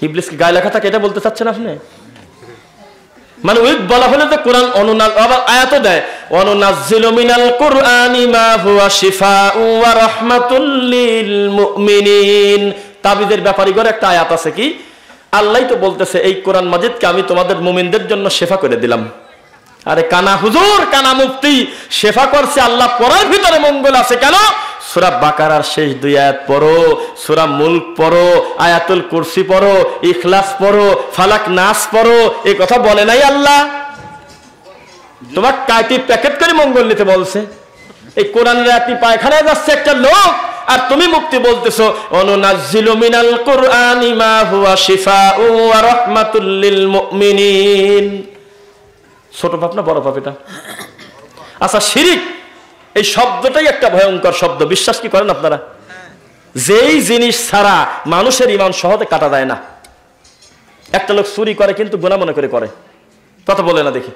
ইবলিস কি গায়ে লেখা থাকে এটা বলতে চাচ্ছেন আপনি? মানে ওই বলা হলে তো কোরআন আবার আয়াত দেয় অনুনাজ্জিলু মিনাল কুরআনি মা হুয়া শিফাউ ওয়া রাহমাতুল লিল মুমিনিন। তাবিদের ব্যাপারী করে একটা আয়াত আছে, কি আল্লাহই তো বলতেছে এই কোরআন মাজিদকে আমি তোমাদের মুমিনদের জন্য শেফা করে দিলাম। আরে কানা হুজুর, কানা মুফতি শেফা করছে, আল্লাহ পড়ার ভিতরে মঙ্গল আছে কেন? সূরা বাকারার শেষ 2 আয়াত পড়ো, সূরা মুলক পড়ো, আয়াতুল কুরসি পড়ো, ইখলাস পড়ো, ফালাক নাস পড়ো। এই কথা বলে নাই আল্লাহ? তোমার কাটি প্যাকেট করে মঙ্গল নিতে বলছে। এই কোরআনের আয়াত পায়খানায় যাচ্ছে একটা লোক, আর তুমি মুক্তি বলতেছো অনুনাজ্জিলু মিনাল কুরআনি মা হুয়া শিফাউ ওয়া রাহমাতুল লিল মুমিনিন। ছোট পাপ না বড় পাপ এটা? আচ্ছা, শিরিক এই শব্দটাই একটা ভয়ঙ্কর শব্দ, বিশ্বাস কি করেন আপনারা? যেই জিনিস ছাড়া মানুষের ঈমান সহজে কাটা যায় না। একটা লোক চুরি করে কিন্তু গুনাহ মনে করে করে, কথা বলে না দেখি।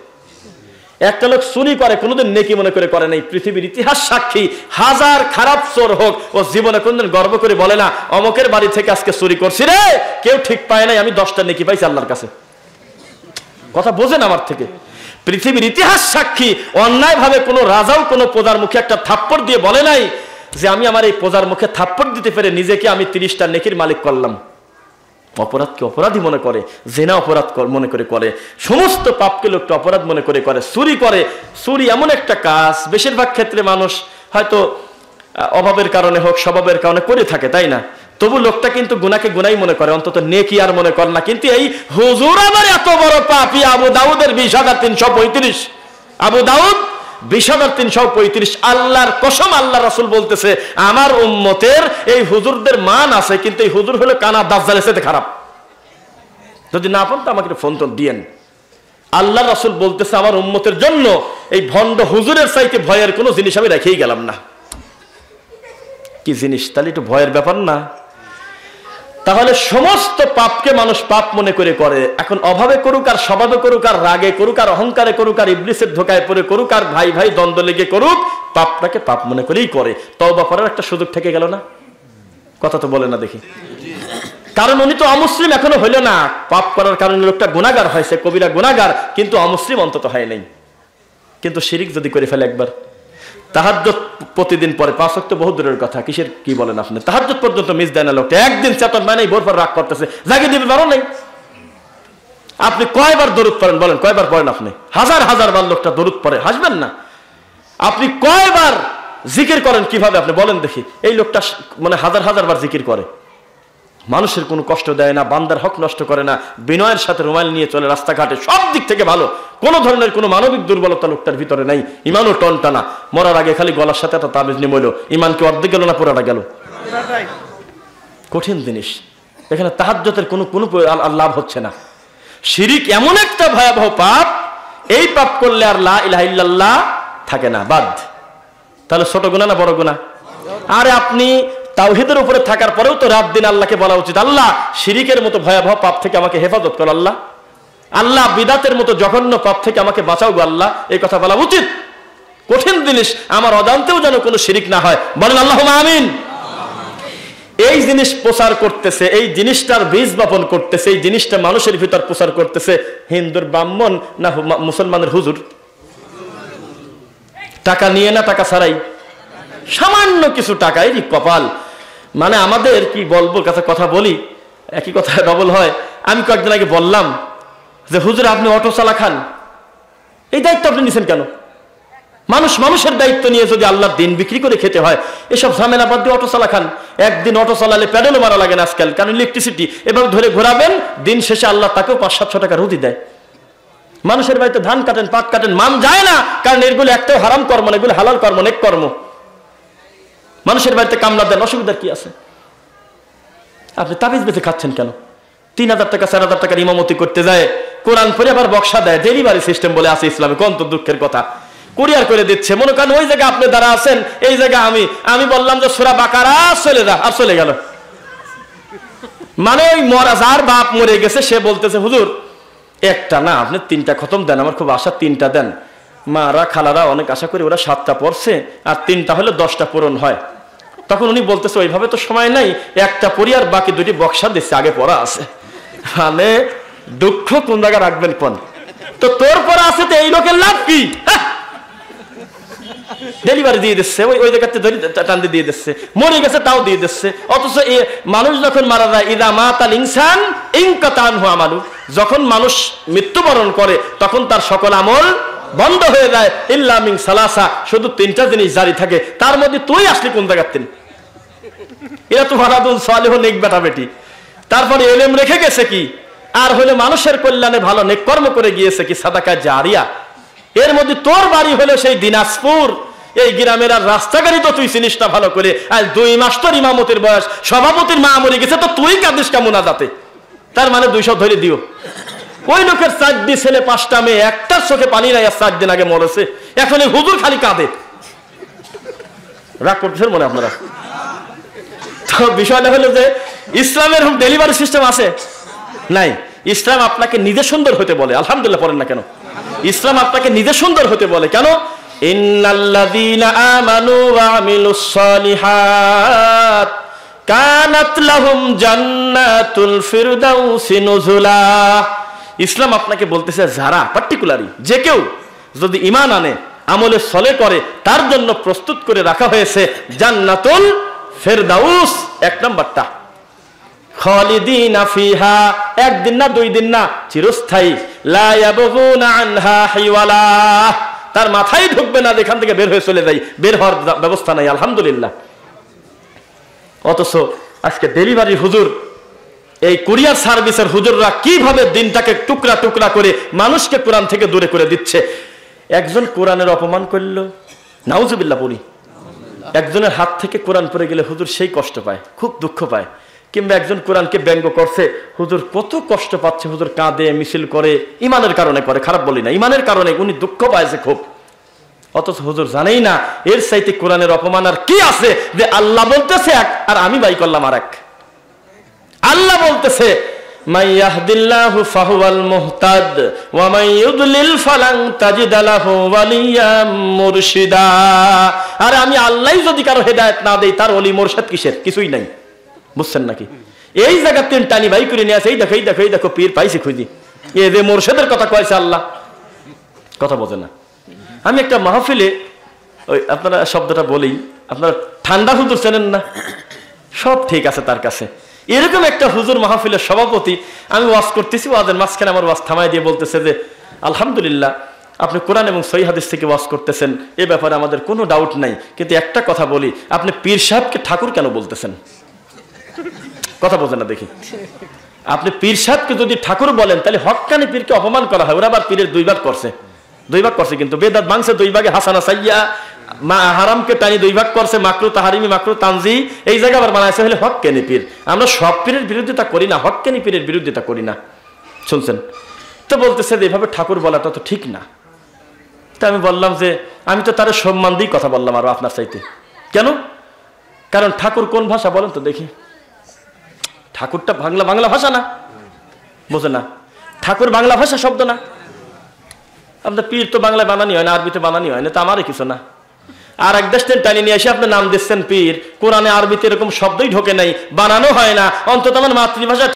একটা লোক চুরি করে কোনোদিন নেকি মনে করে করে নাই। পৃথিবীর ইতিহাস সাক্ষী, হাজার খারাপ চোর হোক, ও জীবনে কোনদিন গর্ব করে বলে না অমকের বাড়ি থেকে আজকে চুরি করছি রে, কেউ ঠিক পায় নাই, আমি 10টা নেকি পাইছি আল্লাহর কাছে। কথা বোঝেন আমার থেকে। পৃথিবীর ইতিহাস সাক্ষী, অন্যায় ভাবে কোনো রাজাও কোনো প্রজার মুখে একটা থাপ্পড় দিয়ে বলে নাই যে আমি আমার এই প্রজার মুখে থাপ্পড় দিতে পেরে নিজেকে আমি 30টা নেকির মালিক করলাম। অপরাধকে অপরাধী মনে করে, জেনা অপরাধ মনে করে করে, সমস্ত পাপকে লোকটা অপরাধ মনে করে করে, চুরি করে। চুরি এমন একটা কাজ বেশিরভাগ ক্ষেত্রে মানুষ হয়তো অভাবের কারণে হোক স্বভাবের কারণে করে থাকে, তাই না? তবু লোকটা কিন্তু গুনাহকে গুনাই মনে করে, অন্তত নেকি আর মনে করে না। কিন্তু এই হুজুর আবার এত বড় পাপী, আবু দাউদের 20,335, আবু দাউদ 20,335। আল্লাহর কসম, আল্লাহ রাসূল বলতেছে আমার উম্মতের এই হুজুরদের মান আছে, কিন্তু এই হুজুর হলো কানা দাজ্জালের সাথে খারাপ। যদি না পান তো আমাকে ফোন টোন দিয়েন। আল্লাহ রাসূল বলতেছে আমার উম্মতের জন্য এই ভণ্ড হুজুরের চাইতে ভয়ের কোনো জিনিস আমি রেখেই গেলাম না। কি জিনিস? তাহলে একটু ভয়ের ব্যাপার না? তাহলে সমস্ত পাপকে মানুষ পাপ মনে করে করে। এখন অভাবে করুক আর স্বভাবে করুক আর রাগে করুক আর অহংকারে করুক আর ইবলিসের ধোকায় পড়ে করুক আর ভাই ভাই দ্বন্দ্ব লেগে করুক, পাপটাকে পাপ মনে করেই করে। তওবা করার একটা সুযোগ থেকে গেল না? কথা তো বলে না দেখি। কারণ উনি তো অমুসলিম এখনো হইল না, পাপ করার কারণে লোকটা গুনাহগার হয়েছে, কবিরা গুনাহগার, কিন্তু অমুসলিম অন্তত হয় নাই। কিন্তু শিরিক যদি করে ফেলে একবার, তাহাজ্জুদ প্রতিদিন পরে 5 ওয়াক্ত বহু দূরের কথা, কিসের কি বলেন আপনি? তাহাজ্জুদ পর্যন্ত মিস দেয় না লোকটা, একদিন চেতন মানে ভোর পর রাগ করতেছে, জাগিয়ে দিতে পারো নাই। আপনি কয়বার দরুদ পড়েন বলেন? কয়বার পড়েন আপনি? হাজার হাজার বার লোকটা দরুদ পড়ে, হাসবেন না? আপনি কয়বার জিকির করেন কিভাবে আপনি বলেন দেখি? এই লোকটা মানে হাজার হাজার বার জিকির করে, মানুষের কোনো কষ্ট দেয় না, বান্দার হক নষ্ট করে না, বিনয়ের সাথে রুমাল নিয়ে চলে রাস্তাঘাটে, সব দিক থেকে ভালো, কোনো ধরনের কোনো মানবিক দুর্বলতা লোকটার ভিতরে নাই। ইমানও টনটানা, মরার আগে খালি গলার সাথে একটা তাবিজ নিয়ে মইল, ইমান কি অর্ধেক গেল না পুরাটা গেল? কঠিন জিনিস। এখানে তাহাজ্জুদের কোনো লাভ হচ্ছে না। শিরিক এমন একটা ভয়াবহ পাপ, এই পাপ করলে আর লা ইলাহা ইল্লাল্লাহ থাকে না, বাদ। তাহলে ছোট গুনাহ না বড় গুনাহ? আরে আপনি তাওহীদের উপরে থাকার পরেও তো রাত দিন আল্লাহকে বলা উচিত, আল্লাহ শিরিকের মতো ভয়াবহ পাপ থেকে আমাকে হেফাজত করো আল্লাহ, আল্লাহ বিদাতের মতো জঘন্য পাপ থেকে আমাকে বাঁচাও গো আল্লাহ, এই কথা বলা উচিত। কঠিন জিনিস, আমার অজান্তেও যেন কোনো শিরিক না হয়, বলেন আল্লাহুম্মা আমিন। এই জিনিস প্রচার করতেছে, এই জিনিসটার বীজ বপন করতেছে, এই জিনিসটা মানুষের ভিতর প্রচার করতেছে হিন্দুর ব্রাহ্মণ না মুসলমানের হুজুর? টাকা নিয়ে না টাকা ছাড়াই? সামান্য কিছু টাকা, এই কপাল। মানে আমাদের কি বলবো, কাছে কথা বলি একই কথা ডবল হয়। আমি কয়েকদিন আগে বললাম যে হুজুর আপনি অটো চালা খান, এই দায়িত্ব আপনি নিছেন কেন? মানুষের দায়িত্ব নিয়ে যদি আল্লাহর দিন বিক্রি করে খেতে হয়, এসব ঝামেলা বাদ দিয়ে অটো চালা খান। একদিন অটো চালালে প্যাডেলও মারা লাগে না আজকাল, কারণ ইলেকট্রিসিটি এভাবে ধরে ঘোরাবেন, দিন শেষে আল্লাহ তাকেও 500-700 টাকা রুজি দেয়। মানুষের বাড়িতে ধান কাটেন, পাট কাটেন, মান যায় না, কারণ এগুলো একটাও হারাম কর্ম না, এগুলো হালাল কর্ম, নেক কর্ম। মানুষের বাড়িতে কামলা দেন, অসুবিধার কি আছে? আপনি তাবিজ বেঁচে খাচ্ছেন কেন? 3,000 টাকা 4,000 টাকার ইমামতি করতে যায়, কোরআন পড়ে আবার বক্সা দেয়, ডেলিভারি সিস্টেম বলে আছে ইসলামে, কত দুঃখের কথা। কুরিয়ার করে দিচ্ছে, মনে করেন ওই জায়গায় আপনি দাঁড়া আছেন, এই জায়গায় আমি বললাম যে সূরা বাকারা চলে যা, আর চলে গেল। মানে ওই মরা যার বাপ মরে গেছে সে বলতেছে হুজুর একটা না আপনি 3টা খতম দেন, আমার খুব আশা 3টা দেন। মারা খালারা অনেক আশা করি ওরা 7টা পড়ছে, আর 3টা হলে 10টা পূরণ হয়। তখন উনি বলতেছে ওইভাবে তো সময় নাই, একটা পড়ি আর বাকি 2টি বক্সা দিচ্ছে, আগে পড়া আছে। মানে দুঃখ কোন জায়গায় রাখবেন কোন? তো তোর পড়া আছে তো এই লোকের লাভ কি? ডেলিভারি দিয়ে দিচ্ছে, ওই জায়গাতে টান দিয়ে দিচ্ছে, মরে গেছে তাও দিয়ে দিচ্ছে। অথচ মানুষ যখন মারা যায়, ইদা মাতাল ইনসান ইনকাতা আনহু আমালু, যখন মানুষ মৃত্যুবরণ করে তখন তার সকল আমল বন্ধ হয়ে যায়, ইল্লা মিন সালাসা, শুধু 3টা জিনিস জারি থাকে। তার মধ্যে তুই আসলি কোন জায়গাতে? এরা তো ওয়ালাদুন সালিহুন, নেক বেটা বেটি। তারপরে ইলম রেখে গেছে কি, আর হলো মানুষের কল্যাণে ভালো নেক কর্ম করে গিয়েছে কি, সাদাকা জারিয়া। এর মধ্যে তোর বাড়ি হলো সেই দিনাজপুর, এই গ্রামের আর রাস্তাঘাটই তো তুই চিনিস না ভালো করে। আর 2 মাস তোর ইমামতির বয়স, সভাপতির মা মরে গেছে, তো তুই কাঁদিস কেমন যাতে? তার মানে 200 ধরে দিও। ওই লোকের 4টি ছেলে 5টা মেয়ে, একটা চোখে পানি নাই, আর 4 দিন আগে মরেছে। এখন এই হুজুর খালি কাঁদে। রাগ করতেছেন মনে আপনারা? তো বিষয়টা হলো যে ইসলামের ডেলিভারি সিস্টেম আছে নাই। ইসলাম আপনাকে নিজে সুন্দর হতে বলে, আলহামদুলিল্লাহ পড়েন না কেন? ইসলাম আপনাকে নিজে সুন্দর হতে বলে। কেন? ইন্নাল্লাযীনা আমানু ওয়া আমিলুস সালিহাত কানাত লাহুম জান্নাতুল ফিরদাউসি নুজুলা। ইসলাম আপনাকে বলতেছে যারা পার্টিকুলারলি যে কেউ যদি ঈমান আনে, আমলে সলে করে, তার জন্য প্রস্তুত করে রাখা হয়েছে জান্নাতুল ফিরদাউস। এক নাম্বারটা খালিদিনা ফিহা, একদিন না, দুই দিন না, চিরস্থায়ী। লা ইয়াবগুনা আনহা হিওয়ালা, তার মাথায় ঢুকবে না যেখান থেকে বের হয়ে চলে যায়, বের হওয়ার ব্যবস্থা নাই। আলহামদুলিল্লাহ। অথচ আজকে ডেলিভারি হুজুর, এই কুরিয়ার সার্ভিসের হুজুররা কিভাবে দিনটাকে টুকরা টুকরা করে মানুষকে কোরআন থেকে দূরে করে দিচ্ছে। একজন কোরআনের অপমান করলো, নাউজুবিল্লাহ পড়ি, একজনের হাত থেকে কোরআন পড়ে গেলে হুজুর সেই কষ্ট পায়, খুব দুঃখ পায়। কিংবা একজন কোরআনকে ব্যঙ্গ করছে, হুজুর কত কষ্ট পাচ্ছে, হুজুর কাঁদে, মিছিল করে, ইমানের কারণে করে, খারাপ বলি না, ইমানের কারণে উনি দুঃখ পাইছে খুব। অথচ হুজুর জানেই না এর চাইতে কোরআনের অপমান আর কি আছে, যে আল্লাহ বলতেছে এক আর আমি বাই করলাম আর এক। আল্লাহ বলতেছে মান ইয়াহদিল্লাহু ফাহুয়াল মুহতাদ ওয়া মান ইউদ্লিল ফালান তাজিদ লাহু ওয়ালিয়াম মুরশিদা। আর আমি আল্লাহই যদি কারো হেদায়েত না দেই, তার ওলি মুরশিদ কিসের? কিছুই নাই। বুঝছেন নাকি? এই জায়গা তিন টানি বাই করে নিয়ে আসে, এই দেখো, এই দেখো, এই দেখো, পীর পাইছি খুঁজি, এ যে মুরশিদের কথা কয়েছে আল্লাহ, কথা বোঝে না। আমি একটা মাহফিলে, ওই আপনারা শব্দটা বলি, আপনারা ঠান্ডা হুজুর চেনেন না? সব ঠিক আছে তার কাছে। এরকম একটা হুজুর মাহফিলের সভাপতি, আমি ওয়াজ করতেছি, ওয়াজের মাঝখানে আমার ওয়াজ থামাই দিয়ে বলতেছে যে আলহামদুলিল্লাহ আপনি কোরআন এবং সহিহ হাদিস থেকে ওয়াজ করতেছেন, এ ব্যাপারে আমাদের কোনো ডাউট নাই, কিন্তু একটা কথা বলি, আপনি পীর সাহেবকে ঠাকুর কেন বলতেছেন? কথা বোঝেন না দেখি। আপনি পীর সাহেবকে যদি ঠাকুর বলেন, তাহলে হক্কানি পীরকে অপমান করা হয়। ওরা আবার পীরের দুই ভাগ করছে, কিন্তু বেদাত ভাঙছে দুই ভাগে, হাসানা সাইয়া, হারামকে টানি দুই ভাগ করছে, মাকরু তাহারিমি, মাকরু তানজি, এই জায়গা আবার বানাইছে হলে হক্কানি পীর। আমরা সব পীরের বিরোধিতা করি না, হক্কানি পীরের বিরোধিতা করি না। শুনছেন তো? বলতেছে যে এভাবে ঠাকুর বলাটা তো ঠিক না। তা আমি বললাম যে আমি তো তার সম্মান দিয়ে কথা বললাম আরো আপনার চাইতে। কেন? কারণ ঠাকুর কোন ভাষা বলেন তো দেখি? ঠাকুরটা বাংলা ভাষা না, বোঝে না? ঠাকুর বাংলা ভাষা শব্দ না। আপনার পীর তো বাংলায় বানানি হয় না, আরবিতে বানানি হয় না, তো আমারই কিছু না। আর এক দেশ টানি নিয়ে এসে আপনি নাম দিচ্ছেন পীর, কোরআনে আরবিতে এরকম শব্দই ঢোকে নাই, বানানো হয় না, অন্তত আমার মাতৃভাষা